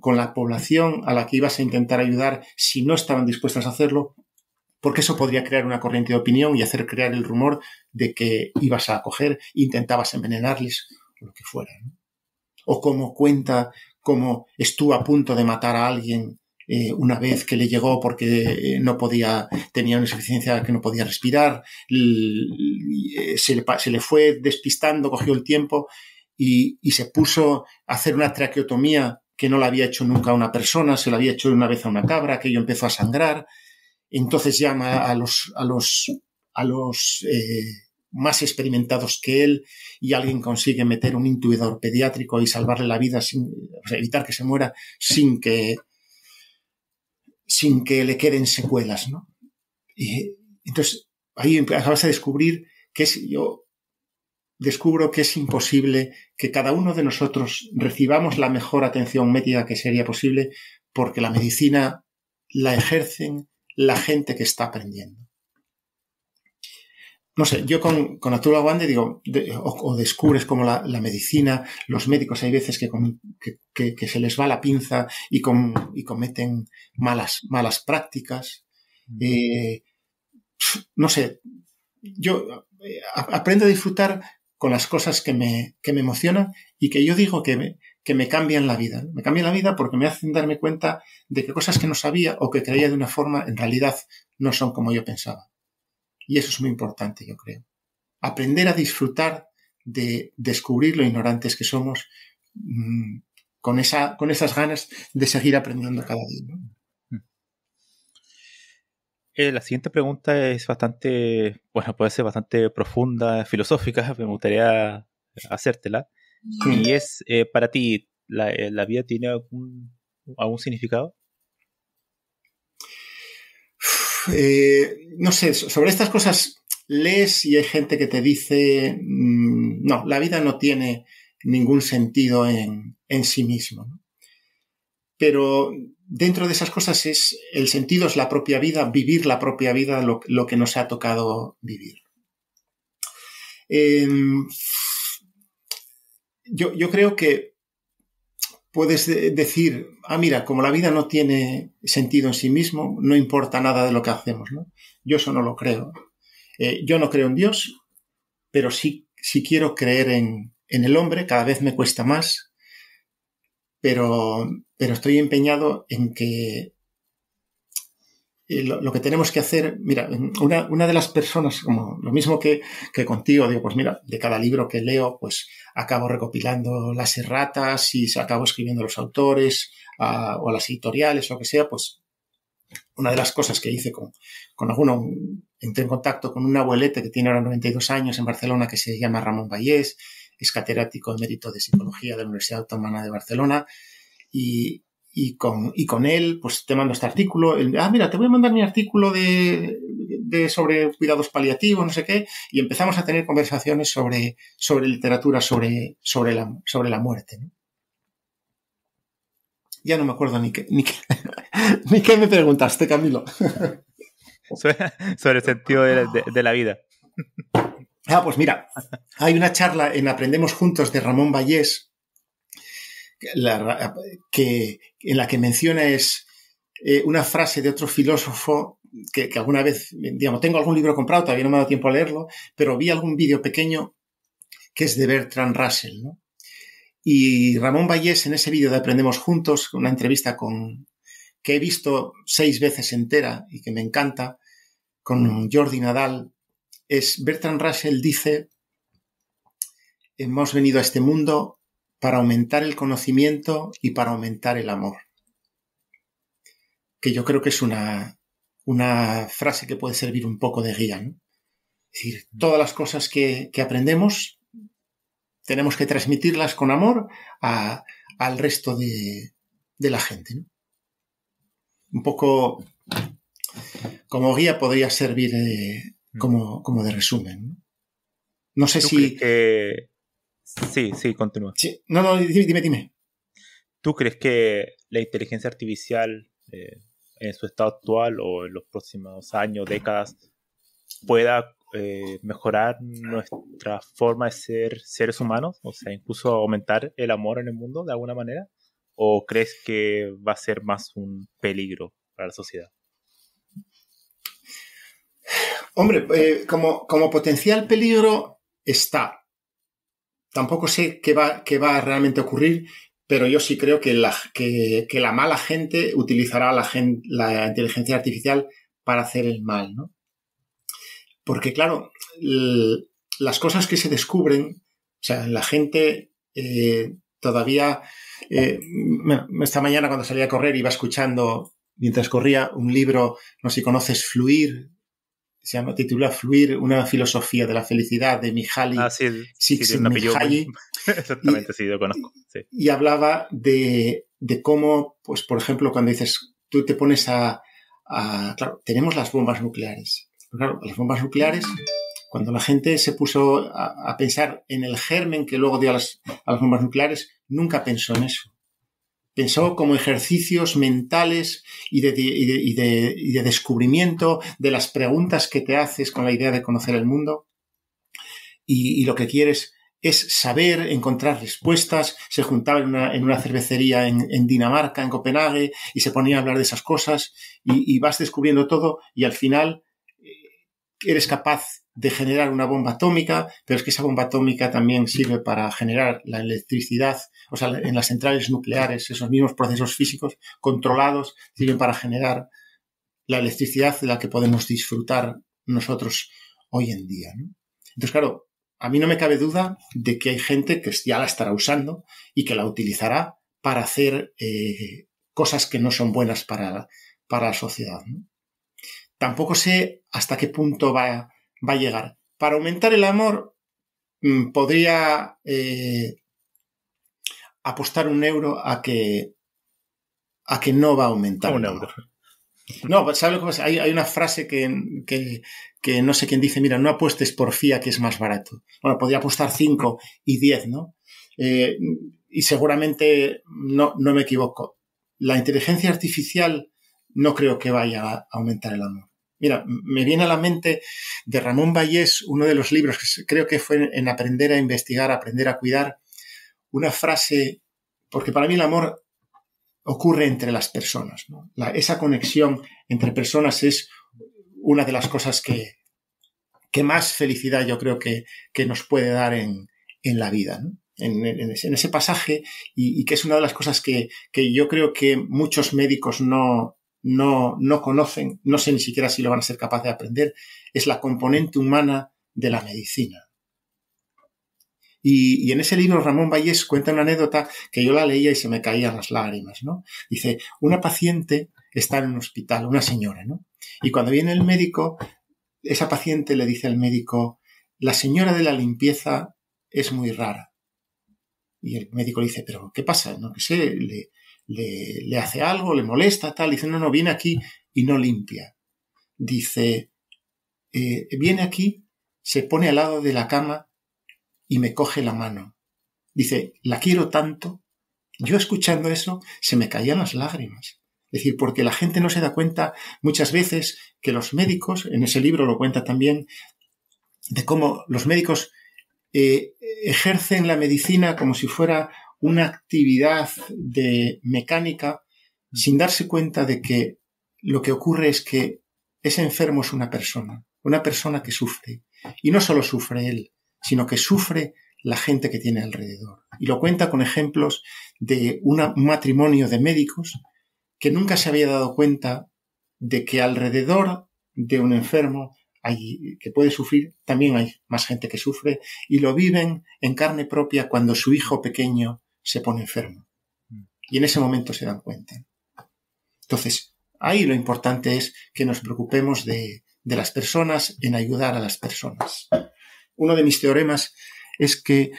la población a la que ibas a intentar ayudar si no estaban dispuestas a hacerlo, porque eso podría crear una corriente de opinión y hacer crear el rumor de que ibas a coger, intentabas envenenarles o lo que fuera, ¿no? O como cuenta cómo estuvo a punto de matar a alguien una vez que le llegó porque no podía, tenía una insuficiencia que no podía respirar, se le fue despistando, cogió el tiempo y se puso a hacer una traqueotomía que no la había hecho nunca a una persona, se la había hecho una vez a una cabra, aquello empezó a sangrar. Entonces llama a los más experimentados que él y alguien consigue meter un intubador pediátrico y salvarle la vida, evitar que se muera sin que le queden secuelas, ¿no? Y entonces ahí vas a descubrir yo descubro que es imposible que cada uno de nosotros recibamos la mejor atención médica que sería posible porque la medicina la ejercen la gente que está aprendiendo. No sé, yo con Atul Gawande digo, o descubres como la medicina, los médicos hay veces que se les va la pinza y cometen malas prácticas. No sé, yo aprendo a disfrutar con las cosas que me emocionan y que yo digo que me cambian la vida. Me cambian la vida porque me hacen darme cuenta de que cosas que no sabía o que creía de una forma en realidad no son como yo pensaba. Y eso es muy importante, yo creo. aprender a disfrutar de descubrir lo ignorantes que somos, con esas ganas de seguir aprendiendo cada día, ¿no? La siguiente pregunta es bastante, bueno, puede ser bastante profunda, filosófica, me gustaría hacértela. Y es, para ti, ¿la vida tiene algún significado? No sé, sobre estas cosas lees y hay gente que te dice, no, la vida no tiene ningún sentido en sí mismo, ¿no? Pero dentro de esas cosas el sentido es la propia vida, vivir la propia vida, lo que nos ha tocado vivir. Yo creo que puedes decir, mira, como la vida no tiene sentido en sí mismo, no importa nada de lo que hacemos, ¿no? Yo eso no lo creo. Yo no creo en Dios, pero sí quiero creer en el hombre, cada vez me cuesta más, pero estoy empeñado en que lo que tenemos que hacer, mira, una de las personas, como lo mismo que contigo, digo, pues mira, de cada libro que leo, pues acabo recopilando las erratas y acabo escribiendo los autores o las editoriales o lo que sea, pues una de las cosas que hice con alguno, entré en contacto con un abuelete que tiene ahora 92 años en Barcelona, que se llama Ramón Vallés, es catedrático emérito de psicología de la Universidad Autónoma de Barcelona, y con él, pues te mando este artículo. Mira, te voy a mandar mi artículo sobre cuidados paliativos, no sé qué, y empezamos a tener conversaciones sobre literatura, sobre la muerte, ¿no? Ya no me acuerdo ni qué me preguntaste, Camilo. Sobre el sentido de la vida. Pues mira, hay una charla en Aprendemos Juntos de Ramón Vallés, en la que menciona una frase de otro filósofo que alguna vez, digamos, tengo algún libro comprado, todavía no me ha dado tiempo a leerlo, pero vi algún vídeo pequeño que es de Bertrand Russell, ¿no? Y Ramón Vallés, en ese vídeo de Aprendemos Juntos, una entrevista que he visto 6 veces entera y que me encanta, con Jordi Nadal, Bertrand Russell dice: hemos venido a este mundo para aumentar el conocimiento y para aumentar el amor. Que yo creo que es una frase que puede servir un poco de guía, ¿no? Es decir, todas las cosas que aprendemos tenemos que transmitirlas con amor al resto de la gente, ¿no? Un poco como guía podría servir como de resumen, ¿no? No sé si... Sí, continúa. Sí. No, dime. ¿Tú crees que la inteligencia artificial en su estado actual o en los próximos años, décadas, pueda mejorar nuestra forma de ser seres humanos? O sea, incluso aumentar el amor en el mundo de alguna manera. ¿O crees que va a ser más un peligro para la sociedad? Hombre, como potencial peligro está. Tampoco sé qué va a realmente ocurrir, pero yo sí creo que la mala gente utilizará la inteligencia artificial para hacer el mal, ¿no? Porque, claro, las cosas que se descubren, o sea, la gente todavía... esta mañana cuando salía a correr iba escuchando, mientras corría, un libro, no sé si conoces, Fluir, se titula Fluir, una filosofía de la felicidad, de Mihaly Csikszentmihalyi. Exactamente, sí, lo conozco. Sí. Y hablaba de cómo, pues, por ejemplo, cuando dices, tú te pones claro, tenemos las bombas nucleares. Claro, las bombas nucleares, cuando la gente se puso a pensar en el germen que luego dio a las bombas nucleares, nunca pensó en eso. Pensó como ejercicios mentales y de descubrimiento de las preguntas que te haces con la idea de conocer el mundo. Y lo que quieres es saber, encontrar respuestas. Se juntaban en una cervecería en Dinamarca, en Copenhague, y se ponían a hablar de esas cosas y vas descubriendo todo y al final eres capaz de generar una bomba atómica, pero es que esa bomba atómica también sirve para generar la electricidad, o sea, en las centrales nucleares, esos mismos procesos físicos controlados sirven para generar la electricidad de la que podemos disfrutar nosotros hoy en día, ¿no? Entonces, claro, a mí no me cabe duda de que hay gente que ya la estará usando y que la utilizará para hacer cosas que no son buenas para la sociedad, ¿no? Tampoco sé hasta qué punto va a llegar. Para aumentar el amor, podría apostar €1 a que no va a aumentar el amor. No, ¿sabes lo que pasa? Hay una frase que no sé quién dice, mira, no apuestes por FIA, que es más barato. Bueno, podría apostar 5 y 10, ¿no? Y seguramente no me equivoco. La inteligencia artificial no creo que vaya a aumentar el amor. Mira, me viene a la mente de Ramón Vallés, uno de los libros que creo que fue en Aprender a investigar, Aprender a cuidar, una frase, porque para mí el amor ocurre entre las personas, ¿no? Esa conexión entre personas es una de las cosas que más felicidad yo creo que nos puede dar en la vida, ¿no? En ese pasaje, y que es una de las cosas que yo creo que muchos médicos no conocen, no sé ni siquiera si lo van a ser capaces de aprender, es la componente humana de la medicina. Y en ese libro Ramón Vallés cuenta una anécdota que yo la leía y se me caían las lágrimas, ¿no? Dice, una paciente está en un hospital, una señora, ¿no? Y cuando viene el médico, esa paciente le dice al médico, la señora de la limpieza es muy rara. Y el médico le dice, pero ¿qué pasa? No sé, le hace algo, le molesta, tal. Dice, no, viene aquí y no limpia. Dice, viene aquí, se pone al lado de la cama y me coge la mano. Dice, la quiero tanto. Yo escuchando eso se me caían las lágrimas. Es decir, porque la gente no se da cuenta muchas veces que los médicos, en ese libro lo cuenta también, de cómo los médicos ejercen la medicina como si fuera una actividad de mecánica sin darse cuenta de que lo que ocurre es que ese enfermo es una persona que sufre. Y no solo sufre él, sino que sufre la gente que tiene alrededor. Y lo cuenta con ejemplos de un matrimonio de médicos que nunca se había dado cuenta de que alrededor de un enfermo que puede sufrir, también hay más gente que sufre, y lo viven en carne propia cuando su hijo pequeño se pone enfermo. Y en ese momento se dan cuenta. Entonces, ahí lo importante es que nos preocupemos de las personas, en ayudar a las personas. Uno de mis teoremas es que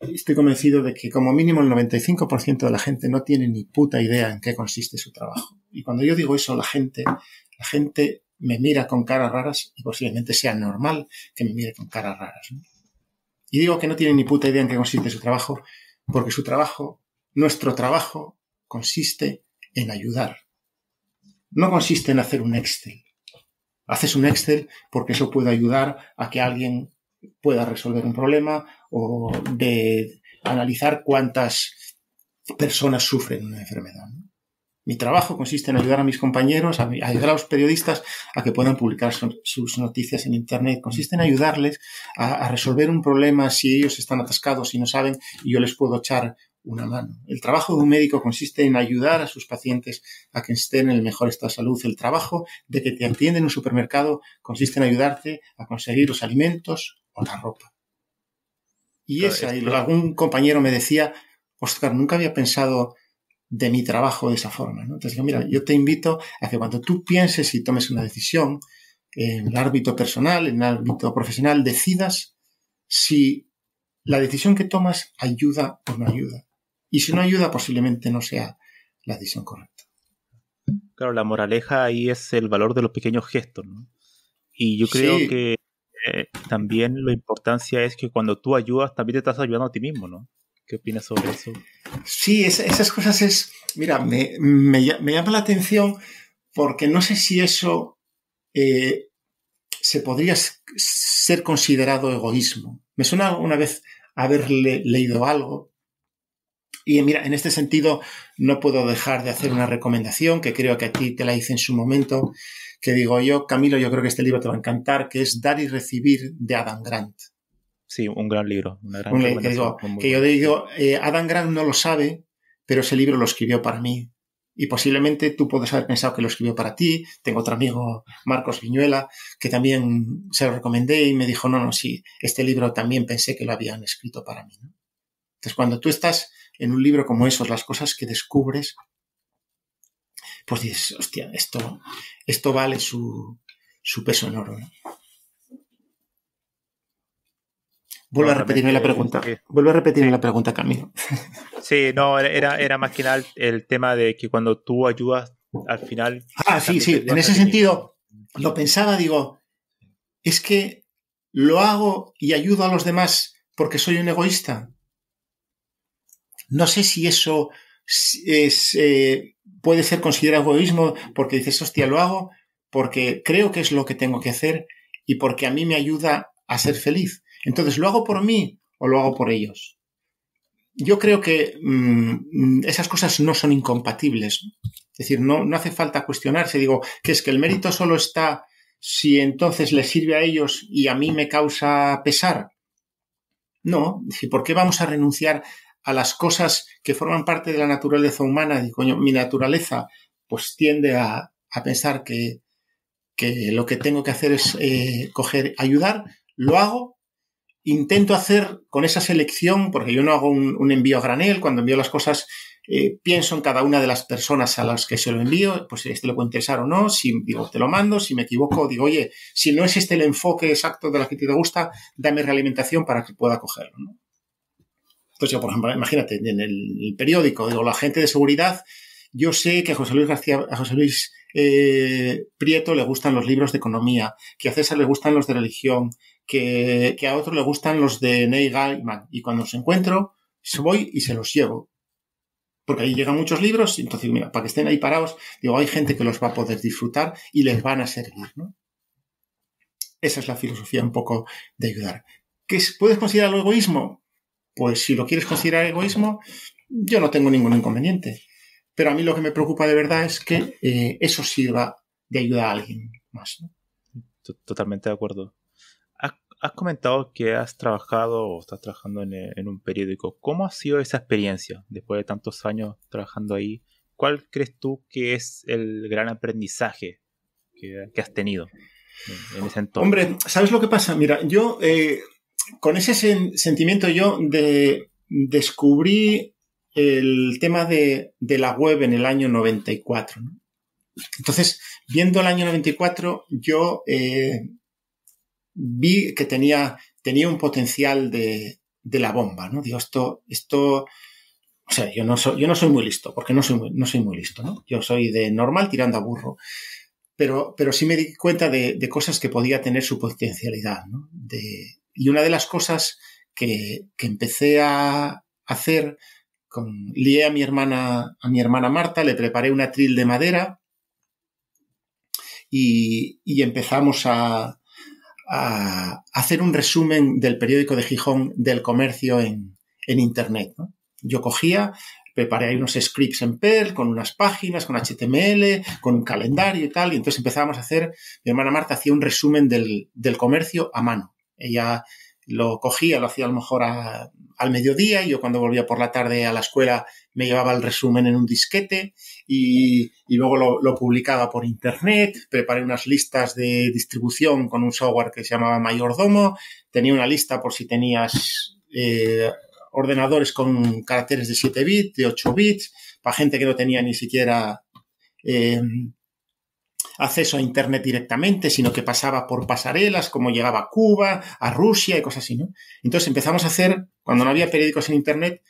estoy convencido de que como mínimo el 95% de la gente no tiene ni puta idea en qué consiste su trabajo. Y cuando yo digo eso, la gente me mira con caras raras, y posiblemente sea normal que me mire con caras raras, ¿no? Y digo que no tiene ni puta idea en qué consiste su trabajo, porque su trabajo, nuestro trabajo, consiste en ayudar. No consiste en hacer un Excel. Haces un Excel porque eso puede ayudar a que alguien pueda resolver un problema o de analizar cuántas personas sufren una enfermedad, ¿no? Mi trabajo consiste en ayudar a mis compañeros, a ayudar a los periodistas a que puedan publicar sus noticias en Internet. Consiste en ayudarles a resolver un problema si ellos están atascados y no saben, y yo les puedo echar una mano. El trabajo de un médico consiste en ayudar a sus pacientes a que estén en el mejor estado de salud. El trabajo de que te atienden en un supermercado consiste en ayudarte a conseguir los alimentos o la ropa. Y algún compañero me decía, Óscar, nunca había pensado de mi trabajo de esa forma, ¿no? Entonces, mira, yo te invito a que cuando tú pienses y tomes una decisión en el ámbito personal, en el ámbito profesional, decidas si la decisión que tomas ayuda o no ayuda. Y si no ayuda, posiblemente no sea la decisión correcta. Claro, la moraleja ahí es el valor de los pequeños gestos, ¿no? Y yo creo que también la importancia es que cuando tú ayudas, también te estás ayudando a ti mismo, ¿no? ¿Qué opinas sobre eso? Sí, esas cosas mira, me llama la atención porque no sé si eso se podría ser considerado egoísmo. Me suena una vez haber leído algo y mira, en este sentido no puedo dejar de hacer una recomendación que creo que a ti te la hice en su momento, que digo yo, Camilo, yo creo que este libro te va a encantar, que es Dar y Recibir de Adam Grant. Sí, un gran libro, una gran recomendación. Yo digo, Adam Grant no lo sabe, pero ese libro lo escribió para mí. Y posiblemente tú puedes haber pensado que lo escribió para ti. Tengo otro amigo, Marcos Viñuela, que también se lo recomendé y me dijo, no, sí, este libro también pensé que lo habían escrito para mí, ¿no? Entonces, cuando tú estás en un libro como esos, las cosas que descubres, pues dices, hostia, esto vale su peso en oro, ¿no? Vuelve a repetirme la pregunta. Vuelve a repetirme sí. la pregunta, Camilo. Sí, no, era más que nada el tema de que cuando tú ayudas, al final... Sí. te En ayudas a ese ti mismo. sentido, lo pensaba, digo, es que lo hago y ayudo a los demás porque soy un egoísta. No sé si eso puede ser considerado egoísmo porque dices, hostia, lo hago porque creo que es lo que tengo que hacer y porque a mí me ayuda a ser feliz. Entonces, ¿lo hago por mí o lo hago por ellos? Yo creo que esas cosas no son incompatibles. Es decir, no hace falta cuestionarse. Digo, que es que el mérito solo está si entonces les sirve a ellos y a mí me causa pesar. No, ¿por qué vamos a renunciar a las cosas que forman parte de la naturaleza humana? Y, coño, mi naturaleza pues tiende a pensar que lo que tengo que hacer es ayudar, lo hago, intento hacer con esa selección, porque yo no hago un envío a granel, cuando envío las cosas pienso en cada una de las personas a las que se lo envío, pues este le puede interesar o no, si digo, te lo mando, si me equivoco, digo, oye, si no es este el enfoque exacto de la que te gusta, dame realimentación para que pueda cogerlo, ¿no? Entonces yo, por ejemplo, imagínate, en el periódico, digo, la gente de seguridad, yo sé que a José Luis Prieto le gustan los libros de economía, que a César le gustan los de religión, que a otro le gustan los de Neil Gaiman, y cuando los encuentro, voy y se los llevo. Porque ahí llegan muchos libros, y entonces, mira, para que estén ahí parados, digo, hay gente que los va a poder disfrutar y les van a servir, ¿no? Esa es la filosofía un poco de ayudar. ¿Puedes considerarlo egoísmo? Pues si lo quieres considerar egoísmo, yo no tengo ningún inconveniente. Pero a mí lo que me preocupa de verdad es que eso sirva de ayuda a alguien más, ¿no? Totalmente de acuerdo. Has comentado que has trabajado o estás trabajando en un periódico. ¿Cómo ha sido esa experiencia después de tantos años trabajando ahí? ¿Cuál crees tú que es el gran aprendizaje que has tenido en ese entorno? Hombre, ¿sabes lo que pasa? Mira, yo con ese sentimiento yo descubrí el tema de la web en el año 94, ¿no? Entonces, viendo el año 94, yo vi que tenía un potencial de la bomba, ¿no? Digo, esto, o sea, yo no soy muy listo, porque no soy muy listo, ¿no? Yo soy de normal tirando a burro. Pero sí me di cuenta de cosas que podía tener su potencialidad, ¿no? Y una de las cosas que empecé a hacer, lié a mi hermana Marta, le preparé un atril de madera y empezamos a hacer un resumen del periódico de Gijón del comercio en Internet, ¿no? Yo preparé ahí unos scripts en Perl, con unas páginas, con HTML, con un calendario y tal, y entonces empezábamos a hacer, mi hermana Marta hacía un resumen del comercio a mano. Ella lo cogía, lo hacía a lo mejor al mediodía, y yo cuando volvía por la tarde a la escuela me llevaba el resumen en un disquete y luego lo publicaba por internet. Preparé unas listas de distribución con un software que se llamaba Mayordomo, tenía una lista por si tenías ordenadores con caracteres de 7 bits, de 8 bits, para gente que no tenía ni siquiera acceso a internet directamente, sino que pasaba por pasarelas, como llegaba a Cuba, a Rusia y cosas así, ¿no? Entonces empezamos a hacer, cuando no había periódicos en internet,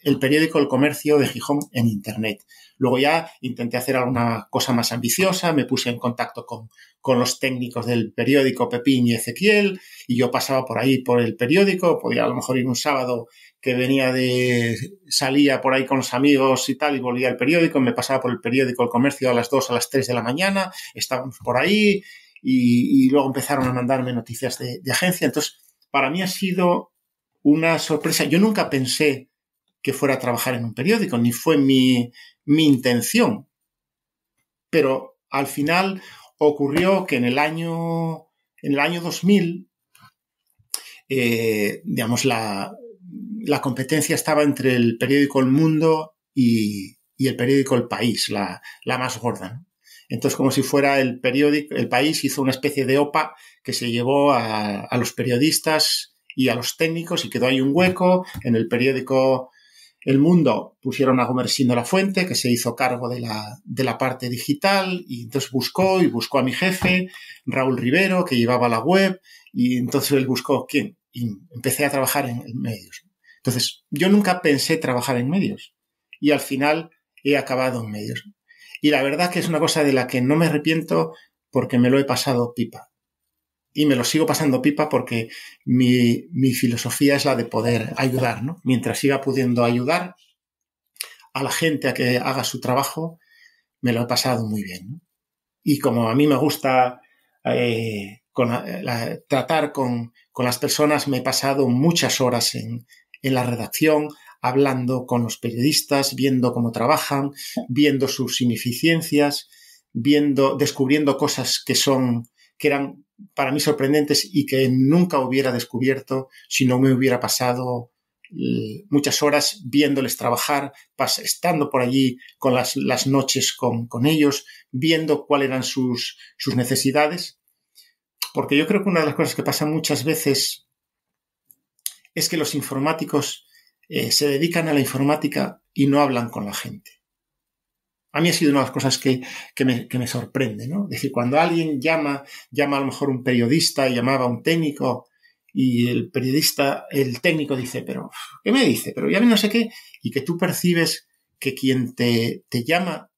el periódico El Comercio de Gijón en internet. Luego ya intenté hacer alguna cosa más ambiciosa, me puse en contacto con los técnicos del periódico, Pepín y Ezequiel, y yo pasaba por ahí por el periódico, podía a lo mejor ir un sábado que salía por ahí con los amigos y tal, y volvía al periódico, me pasaba por el periódico El Comercio a las 2, a las 3 de la mañana, estábamos por ahí, y luego empezaron a mandarme noticias de agencia. Entonces, para mí ha sido una sorpresa. Yo nunca pensé que fuera a trabajar en un periódico, ni fue mi intención. Pero al final ocurrió que en el año 2000, digamos, la competencia estaba entre el periódico El Mundo y y el periódico El País, la más gorda, ¿no? Entonces, como si fuera el periódico, El País hizo una especie de OPA que se llevó a los periodistas y a los técnicos y quedó ahí un hueco. En el periódico El Mundo pusieron a Gumersindo de la Fuente, que se hizo cargo de la parte digital, y entonces buscó a mi jefe, Raúl Rivero, que llevaba la web, y entonces él buscó quién, y empecé a trabajar en medios. Entonces, yo nunca pensé trabajar en medios, y al final he acabado en medios. Y la verdad que es una cosa de la que no me arrepiento porque me lo he pasado pipa. Y me lo sigo pasando pipa porque mi filosofía es la de poder ayudar, ¿no? Mientras siga pudiendo ayudar a la gente a que haga su trabajo, me lo he pasado muy bien, ¿no? Y como a mí me gusta tratar con las personas, me he pasado muchas horas en la redacción, hablando con los periodistas, viendo cómo trabajan, viendo sus ineficiencias, descubriendo cosas que eran para mí sorprendentes y que nunca hubiera descubierto si no me hubiera pasado muchas horas viéndoles trabajar, estando por allí con las noches con ellos, viendo cuáles eran sus necesidades. Porque yo creo que una de las cosas que pasa muchas veces es que los informáticos se dedican a la informática y no hablan con la gente. A mí ha sido una de las cosas que me sorprende, ¿no? Es decir, cuando alguien llama a lo mejor un periodista y llamaba a un técnico y el técnico dice, pero, ¿qué me dice? Pero ya no sé qué. Y que tú percibes que quien te llama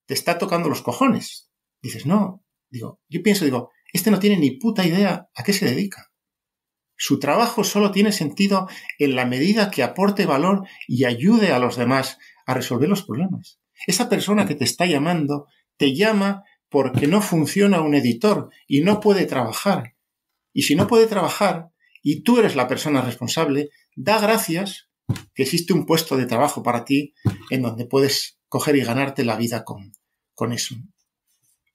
te está tocando los cojones. Dices, no. Yo pienso, este no tiene ni puta idea a qué se dedica. Su trabajo solo tiene sentido en la medida que aporte valor y ayude a los demás a resolver los problemas. Esa persona que te está llamando te llama porque no funciona un editor y no puede trabajar. Y si no puede trabajar y tú eres la persona responsable, da gracias que existe un puesto de trabajo para ti en donde puedes coger y ganarte la vida con eso.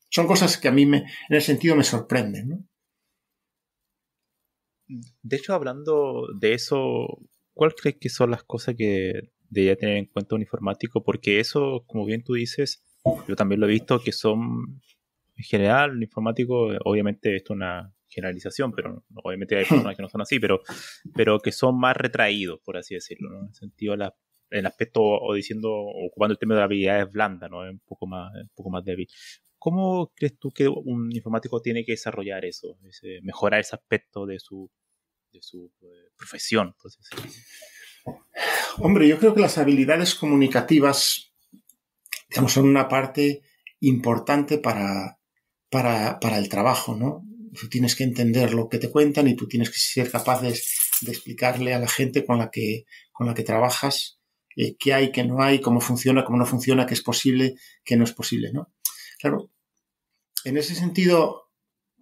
Son cosas que a mí en ese sentido me sorprenden, ¿no? De hecho, hablando de eso, ¿cuál crees que son las cosas que debería tener en cuenta un informático? Porque eso, como bien tú dices, yo también lo he visto que son, en general, un informático, obviamente esto es una generalización, pero obviamente hay personas que no son así, pero que son más retraídos, por así decirlo, ¿no? En el sentido, el aspecto, ocupando el tema de las habilidades blandas, ¿no? Es un poco más débil. ¿Cómo crees tú que un informático tiene que desarrollar eso, mejorar ese aspecto de su profesión, por así decirlo? Hombre, yo creo que las habilidades comunicativas, digamos, son una parte importante para el trabajo, ¿no? Tú tienes que entender lo que te cuentan y tú tienes que ser capaz de explicarle a la gente con la que trabajas qué hay, qué no hay, cómo funciona, cómo no funciona, qué es posible, qué no es posible, ¿no? Claro, en ese sentido,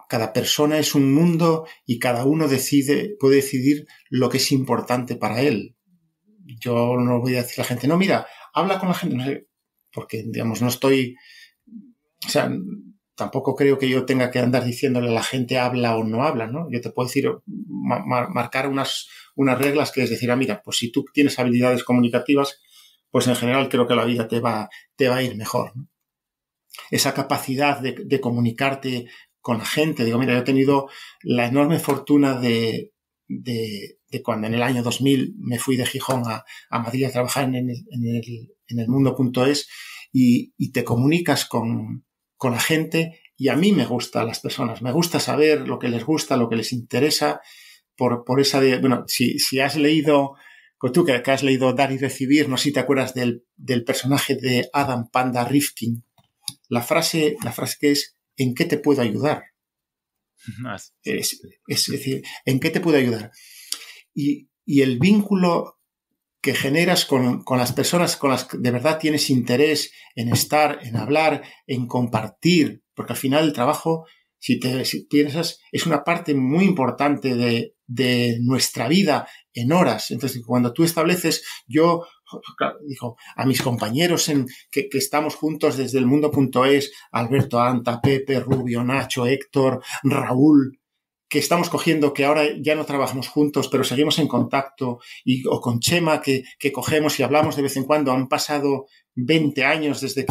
cada persona es un mundo y cada uno puede decidir lo que es importante para él. Yo no voy a decir a la gente, no, mira, habla con la gente, no sé, porque, digamos, no estoy, o sea, tampoco creo que yo tenga que andar diciéndole a la gente habla o no habla, ¿no? Yo te puedo decir, marcar unas reglas que es decir, mira, pues si tú tienes habilidades comunicativas, pues en general creo que la vida te va a ir mejor, ¿no? Esa capacidad de comunicarte con la gente. Digo, mira, yo he tenido la enorme fortuna de cuando en el año 2000 me fui de Gijón a Madrid a trabajar en el mundo.es y te comunicas con la gente, y a mí me gustan las personas, me gusta saber lo que les gusta, lo que les interesa, por esa bueno, si has leído, tú que has leído Dar y Recibir, no sé si te acuerdas del personaje de Adam Panda Rifkin, la frase que es, ¿en qué te puedo ayudar? Es decir, ¿en qué te puedo ayudar? Y el vínculo que generas con las personas con las que de verdad tienes interés en estar, en hablar, en compartir, porque al final el trabajo, si piensas, es una parte muy importante de nuestra vida en horas. Entonces, cuando tú estableces, yo digo, a mis compañeros que estamos juntos desde el mundo.es, Alberto Anta, Pepe, Rubio, Nacho, Héctor, Raúl, que estamos cogiendo, que ahora ya no trabajamos juntos, pero seguimos en contacto, o con Chema, que cogemos y hablamos de vez en cuando. Han pasado 20 años desde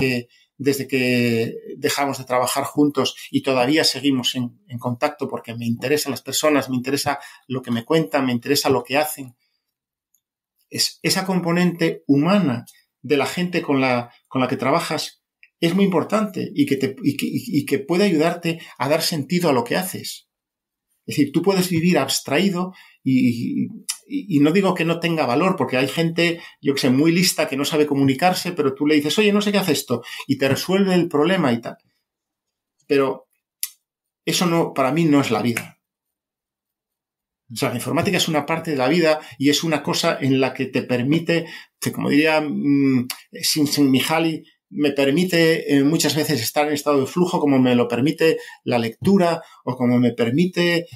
que dejamos de trabajar juntos y todavía seguimos en contacto porque me interesan las personas, me interesa lo que me cuentan, me interesa lo que hacen. Es esa componente humana de la gente con la que trabajas es muy importante y que puede ayudarte a dar sentido a lo que haces. Es decir, tú puedes vivir abstraído y no digo que no tenga valor, porque hay gente, yo que sé, muy lista que no sabe comunicarse, pero tú le dices, oye, no sé qué hace esto, y te resuelve el problema y tal. Pero eso no, para mí no es la vida. O sea, la informática es una parte de la vida y es una cosa en la que te permite, que como diría Csikszentmihalyi, me permite muchas veces estar en estado de flujo, como me lo permite la lectura o como me permite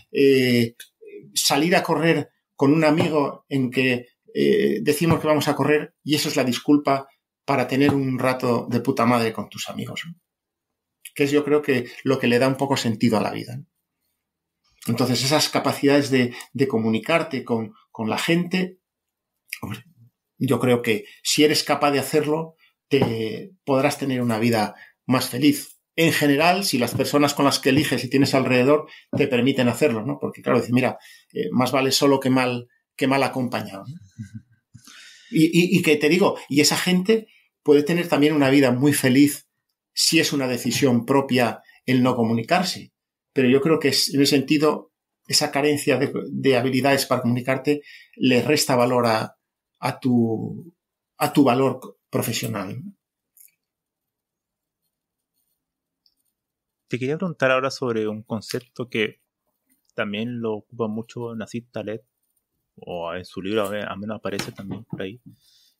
salir a correr con un amigo en que decimos que vamos a correr y eso es la disculpa para tener un rato de puta madre con tus amigos, ¿no? Que es, yo creo, que lo que le da un poco sentido a la vida, ¿no? Entonces, esas capacidades de comunicarte con la gente, hombre, yo creo que si eres capaz de hacerlo, te podrás tener una vida más feliz. En general, si las personas con las que eliges y tienes alrededor te permiten hacerlo, ¿no? Porque, claro, dice, mira, más vale solo que mal acompañado, ¿no? Y que te digo, y esa gente puede tener también una vida muy feliz si es una decisión propia el no comunicarse. Pero yo creo que en ese sentido, esa carencia de habilidades para comunicarte le resta valor a tu valor profesional. Te quería preguntar ahora sobre un concepto que también lo ocupa mucho Nassim Taleb, o en su libro al menos aparece también por ahí.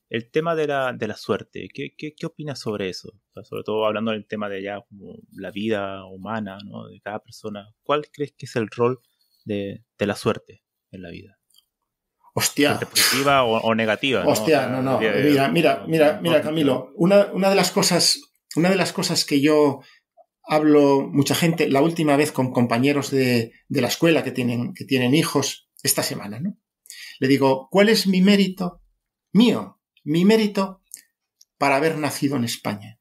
El tema de la suerte. ¿Qué opinas sobre eso? O sea, sobre todo hablando del tema de ya como la vida humana, ¿no? De cada persona. ¿Cuál crees que es el rol de la suerte en la vida? Hostia. ¿Suerte positiva o negativa? Hostia, no. Mira, Camilo. Una de las cosas que yo hablo mucha gente, la última vez con compañeros de la escuela que tienen hijos, esta semana, ¿no? Le digo, ¿cuál es mi mérito? Mi mérito para haber nacido en España.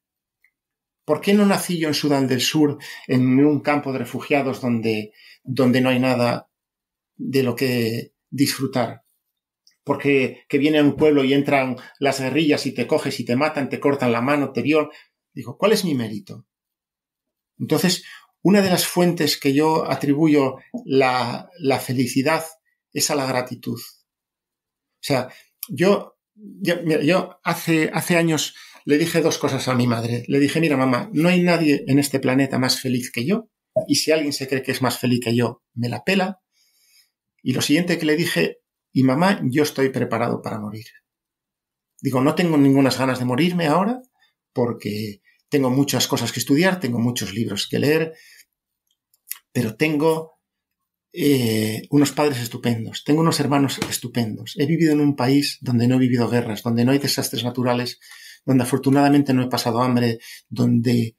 ¿Por qué no nací yo en Sudán del Sur, en un campo de refugiados donde no hay nada de lo que disfrutar? Porque que viene a un pueblo y entran las guerrillas y te coges y te matan, te cortan la mano, te violan. Digo, ¿cuál es mi mérito? Entonces, una de las fuentes que yo atribuyo la felicidad es a la gratitud. O sea, yo hace años le dije dos cosas a mi madre. Le dije, mira, mamá, no hay nadie en este planeta más feliz que yo, y si alguien se cree que es más feliz que yo, me la pela. Y lo siguiente que le dije, y mamá, yo estoy preparado para morir. Digo, no tengo ninguna ganas de morirme ahora, porque tengo muchas cosas que estudiar, tengo muchos libros que leer, pero tengo unos padres estupendos, tengo unos hermanos estupendos. He vivido en un país donde no he vivido guerras, donde no hay desastres naturales, donde afortunadamente no he pasado hambre, donde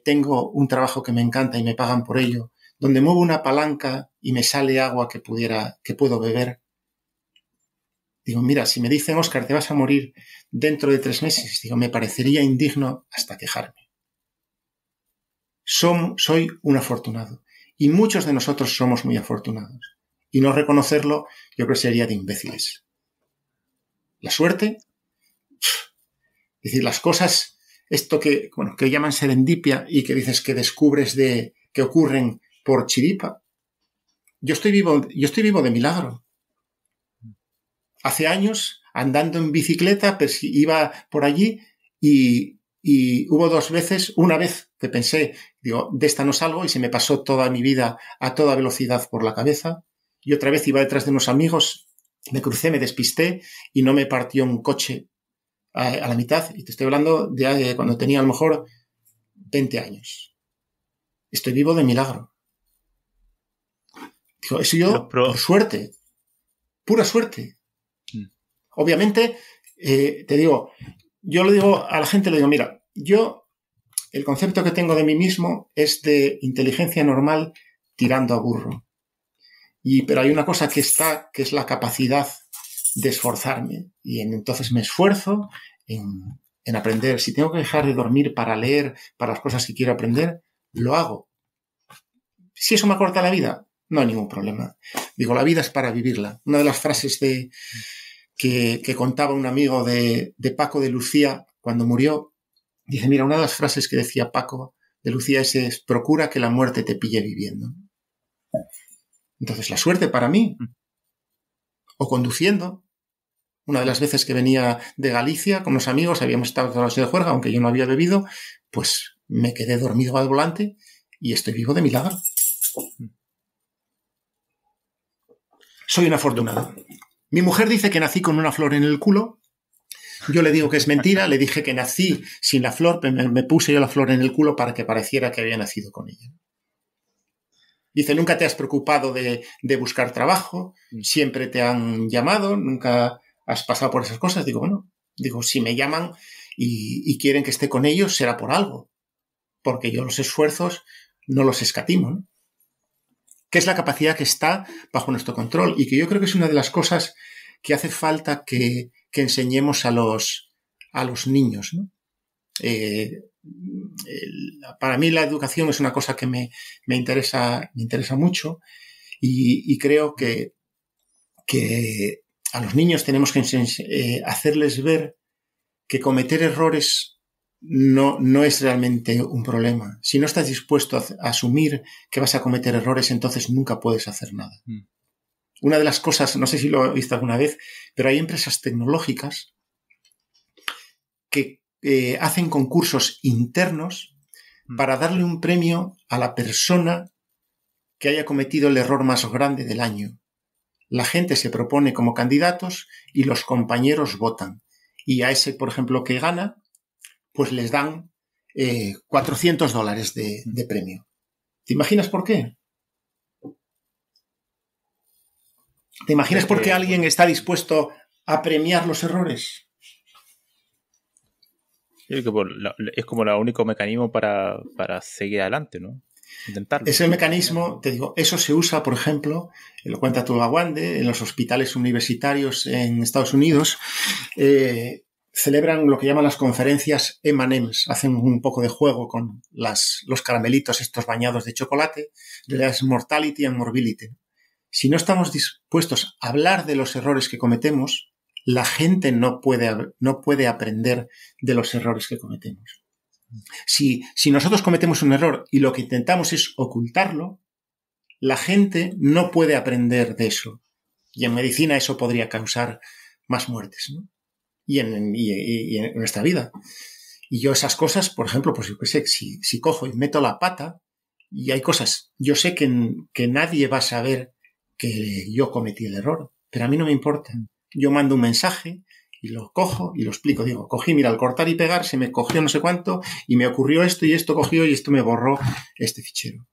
tengo un trabajo que me encanta y me pagan por ello, donde muevo una palanca y me sale agua que puedo beber. Digo, mira, si me dicen, Óscar, te vas a morir dentro de 3 meses, digo, me parecería indigno hasta quejarme. Soy un afortunado. Y muchos de nosotros somos muy afortunados. Y no reconocerlo, yo creo que sería de imbéciles. La suerte, es decir, las cosas, esto que llaman serendipia y que dices que descubres que ocurren por chiripa. Yo estoy vivo de milagro. Hace años, andando en bicicleta, iba por allí y hubo 2 veces, una vez que pensé, digo, de esta no salgo, y se me pasó toda mi vida a toda velocidad por la cabeza, y otra vez iba detrás de unos amigos, me crucé, me despisté y no me partió un coche a la mitad, y te estoy hablando de cuando tenía a lo mejor 20 años. Estoy vivo de milagro. Digo, eso yo, por suerte, pura suerte. Obviamente, te digo, yo le digo a la gente, le digo, mira, el concepto que tengo de mí mismo es de inteligencia normal tirando a burro. Pero hay una cosa que es la capacidad de esforzarme. Y entonces me esfuerzo en aprender. Si tengo que dejar de dormir para leer, para las cosas que quiero aprender, lo hago. Si eso me acorta la vida, no hay ningún problema. Digo, la vida es para vivirla. Una de las frases que contaba un amigo de Paco de Lucía cuando murió, dice, mira, una de las frases que decía Paco de Lucía es procura que la muerte te pille viviendo. Entonces, la suerte para mí, o conduciendo, una de las veces que venía de Galicia con los amigos, habíamos estado toda la noche de juerga, aunque yo no había bebido, pues me quedé dormido al volante y estoy vivo de milagro. Soy un afortunado. Mi mujer dice que nací con una flor en el culo. Yo le digo que es mentira. Le dije que nací sin la flor, me puse yo la flor en el culo para que pareciera que había nacido con ella. Dice, nunca te has preocupado de buscar trabajo, siempre te han llamado, nunca has pasado por esas cosas. Digo, bueno, si me llaman y quieren que esté con ellos, será por algo, porque yo los esfuerzos no los escatimo, ¿no? Que es la capacidad que está bajo nuestro control y que yo creo que es una de las cosas que hace falta que enseñemos a los niños, ¿no? Para mí la educación es una cosa que me interesa mucho y creo que a los niños tenemos que hacerles ver que cometer errores no es realmente un problema. Si no estás dispuesto a asumir que vas a cometer errores, entonces nunca puedes hacer nada. Una de las cosas, no sé si lo he visto alguna vez, pero hay empresas tecnológicas que hacen concursos internos para darle un premio a la persona que haya cometido el error más grande del año. La gente se propone como candidatos y los compañeros votan. Y a ese, por ejemplo, que gana, pues les dan $400 de premio. ¿Te imaginas por qué? ¿Te imaginas por qué alguien está dispuesto a premiar los errores? Es como el único mecanismo para seguir adelante, ¿no? Intentarlo. Ese mecanismo, te digo, eso se usa, por ejemplo, lo cuenta Tulgawande, en los hospitales universitarios en Estados Unidos, celebran lo que llaman las conferencias M&M's, hacen un poco de juego con los caramelitos estos bañados de chocolate, de las mortality and morbidity. Si no estamos dispuestos a hablar de los errores que cometemos, la gente no puede aprender de los errores que cometemos. Si nosotros cometemos un error y lo que intentamos es ocultarlo, la gente no puede aprender de eso. Y en medicina eso podría causar más muertes, ¿no? Y en nuestra vida. Y yo esas cosas, por ejemplo, pues yo qué sé, si cojo y meto la pata y hay cosas, yo sé que nadie va a saber que yo cometí el error, pero a mí no me importa. Yo mando un mensaje y lo cojo y lo explico. Digo, cogí, mira, al cortar y pegar se me cogió no sé cuánto y me ocurrió esto y esto cogió y esto me borró este fichero.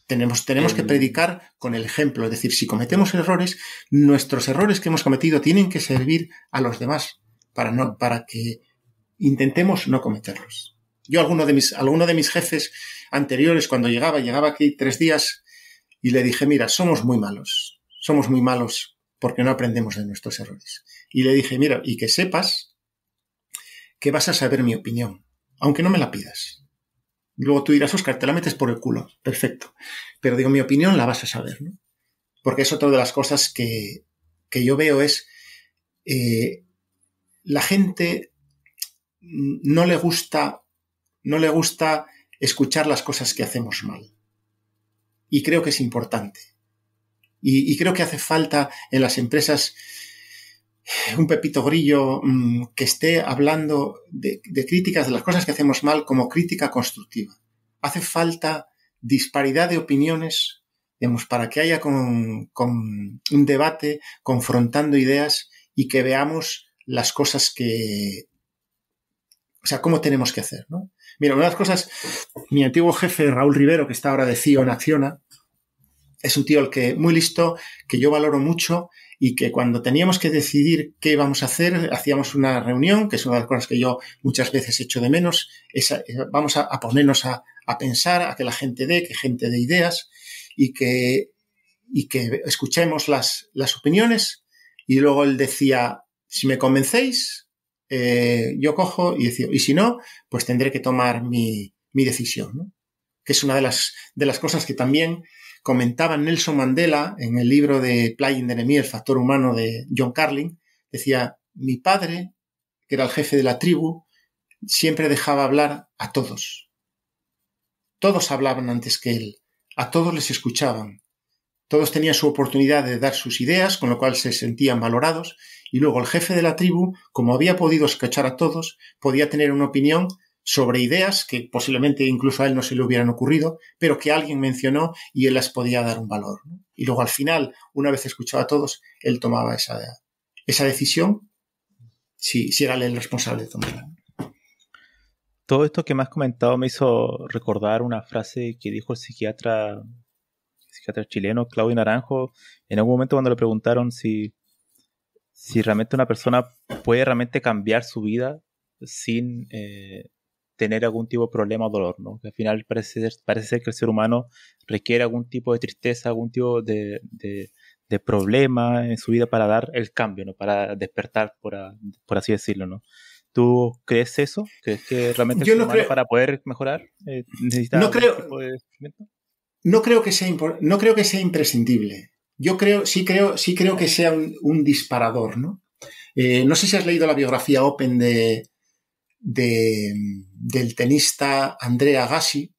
Tenemos que predicar con el ejemplo. Es decir, si cometemos errores, nuestros errores que hemos cometido tienen que servir a los demás para que intentemos no cometerlos. Yo, alguno de mis jefes anteriores, cuando llegaba aquí 3 días y le dije, mira, somos muy malos porque no aprendemos de nuestros errores. Y le dije, mira, y que sepas que vas a saber mi opinión, aunque no me la pidas. Luego tú dirás, Óscar, te la metes por el culo. Perfecto. Pero digo, mi opinión la vas a saber, ¿no? Porque es otra de las cosas que yo veo es la gente no le gusta escuchar las cosas que hacemos mal. Y creo que es importante. Y creo que hace falta en las empresas un Pepito Grillo que esté hablando de críticas de las cosas que hacemos mal como crítica constructiva. Hace falta disparidad de opiniones, digamos, para que haya con un debate, confrontando ideas y que veamos las cosas cómo tenemos que hacer, ¿no? Mira, una de las cosas, mi antiguo jefe, Raúl Rivero, que está ahora de CEO en Acciona, es un tío muy listo, que yo valoro mucho y que cuando teníamos que decidir qué íbamos a hacer, hacíamos una reunión, que es una de las cosas que yo muchas veces echo de menos, vamos a ponernos a pensar, a que la gente que gente dé ideas y que y que escuchemos las opiniones. Y luego él decía, si me convencéis, yo cojo y decía, y si no, pues tendré que tomar mi decisión, ¿no? Que es una de las cosas que también comentaba Nelson Mandela en el libro de Playing the Enemy, el factor humano de John Carlin. Decía, mi padre, que era el jefe de la tribu, siempre dejaba hablar a todos. Todos hablaban antes que él, a todos les escuchaban. Todos tenían su oportunidad de dar sus ideas, con lo cual se sentían valorados, y luego el jefe de la tribu, como había podido escuchar a todos, podía tener una opinión sobre ideas que posiblemente incluso a él no se le hubieran ocurrido, pero que alguien mencionó y él las podía dar un valor, ¿no? Y luego al final, una vez escuchado a todos, él tomaba esa decisión, si era él el responsable de tomarla. Todo esto que me has comentado me hizo recordar una frase que dijo el psiquiatra chileno Claudio Naranjo en algún momento cuando le preguntaron si realmente una persona puede realmente cambiar su vida sin tener algún tipo de problema o dolor, ¿no? Que al final parece ser que el ser humano requiere algún tipo de tristeza, algún tipo de problema en su vida para dar el cambio, ¿no? Para despertar, por así decirlo, ¿no? ¿Tú crees eso? ¿Crees que realmente el ser humano para poder mejorar necesita algún tipo de sufrimiento? No creo que sea imprescindible. Sí creo que sea un disparador, ¿no? No sé si has leído la biografía Open del tenista Andrea Agassi,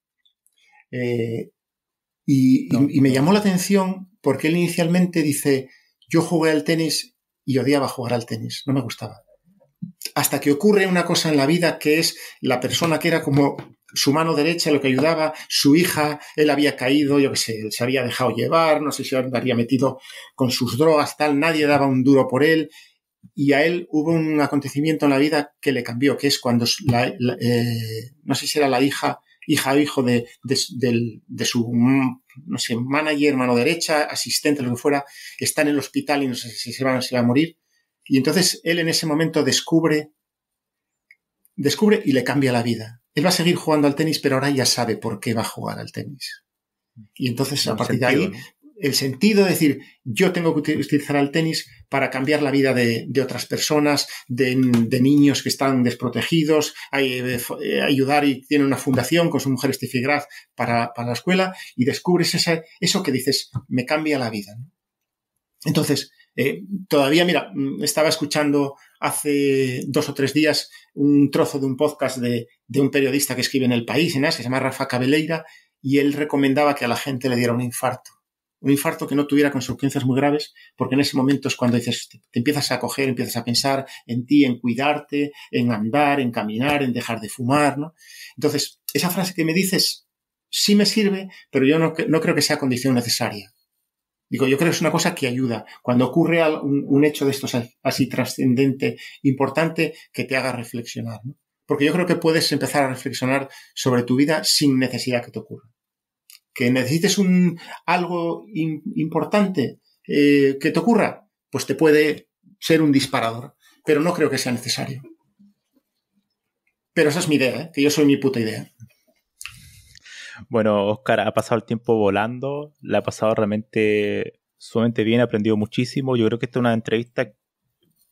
y me llamó la atención porque él inicialmente dice, yo jugué al tenis y odiaba jugar al tenis, no me gustaba. Hasta que ocurre una cosa en la vida que es la persona que era como su mano derecha, lo que ayudaba, su hija, él había caído, yo qué sé, se había dejado llevar, no sé si había metido con sus drogas, tal, nadie daba un duro por él, y a él hubo un acontecimiento en la vida que le cambió, que es cuando no sé si era la hija o hijo de su, no sé, manager, mano derecha, asistente, lo que fuera, está en el hospital y no sé si se va a morir. Y entonces él en ese momento descubre y le cambia la vida. Él va a seguir jugando al tenis, pero ahora ya sabe por qué va a jugar al tenis. Y entonces a partir de ahí, ¿no? El sentido de decir, yo tengo que utilizar el tenis para cambiar la vida de otras personas, de niños que están desprotegidos, ayudar, y tiene una fundación con su mujer Steffi Graf para la escuela, y descubres eso que dices, me cambia la vida, ¿no? Entonces, todavía, mira, estaba escuchando hace 2 o 3 días un trozo de un podcast de un periodista que escribe en El País, que se llama Rafa Cabeleira, y él recomendaba que a la gente le diera un infarto que no tuviera consecuencias muy graves, porque en ese momento es cuando dices, te empiezas a coger, empiezas a pensar en ti, en cuidarte, en andar, en caminar, en dejar de fumar, ¿no? Entonces, esa frase que me dices sí me sirve, pero yo no creo que sea condición necesaria. Digo, yo creo que es una cosa que ayuda. Cuando ocurre un hecho de estos así trascendente, importante, que te haga reflexionar, ¿no? Porque yo creo que puedes empezar a reflexionar sobre tu vida sin necesidad que te ocurra. Que necesites algo importante que te ocurra, pues te puede ser un disparador. Pero no creo que sea necesario. Pero esa es mi idea, ¿eh? Que yo soy mi puta idea. Bueno, Óscar, ha pasado el tiempo volando, la ha pasado realmente sumamente bien, he aprendido muchísimo. Yo creo que esta es una entrevista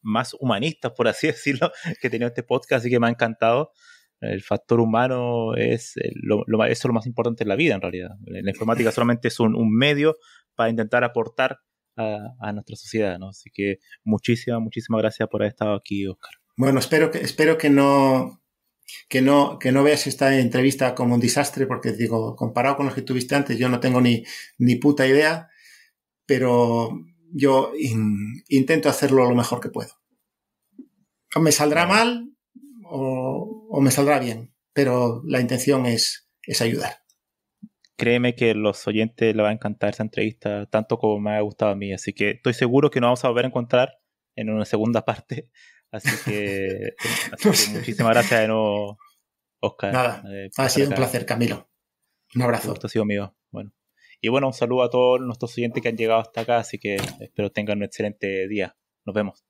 más humanista, por así decirlo, que he tenido este podcast, así que me ha encantado. El factor humano es eso es lo más importante en la vida, en realidad. La informática solamente es un medio para intentar aportar a nuestra sociedad, ¿no? Así que muchísimas gracias por haber estado aquí, Óscar. Bueno, espero que no veas esta entrevista como un desastre, porque digo, comparado con los que tuviste antes, yo no tengo ni puta idea, pero yo intento hacerlo lo mejor que puedo. Me saldrá mal o me saldrá bien, pero la intención es ayudar. Créeme que a los oyentes les va a encantar esa entrevista, tanto como me ha gustado a mí, así que estoy seguro que nos vamos a volver a encontrar en una segunda parte. Así que muchísimas gracias de nuevo, Óscar. Nada, ha sido un placer, Camilo. Un abrazo. El gusto ha sido mío. Bueno. Y bueno, un saludo a todos nuestros oyentes que han llegado hasta acá, así que espero tengan un excelente día. Nos vemos.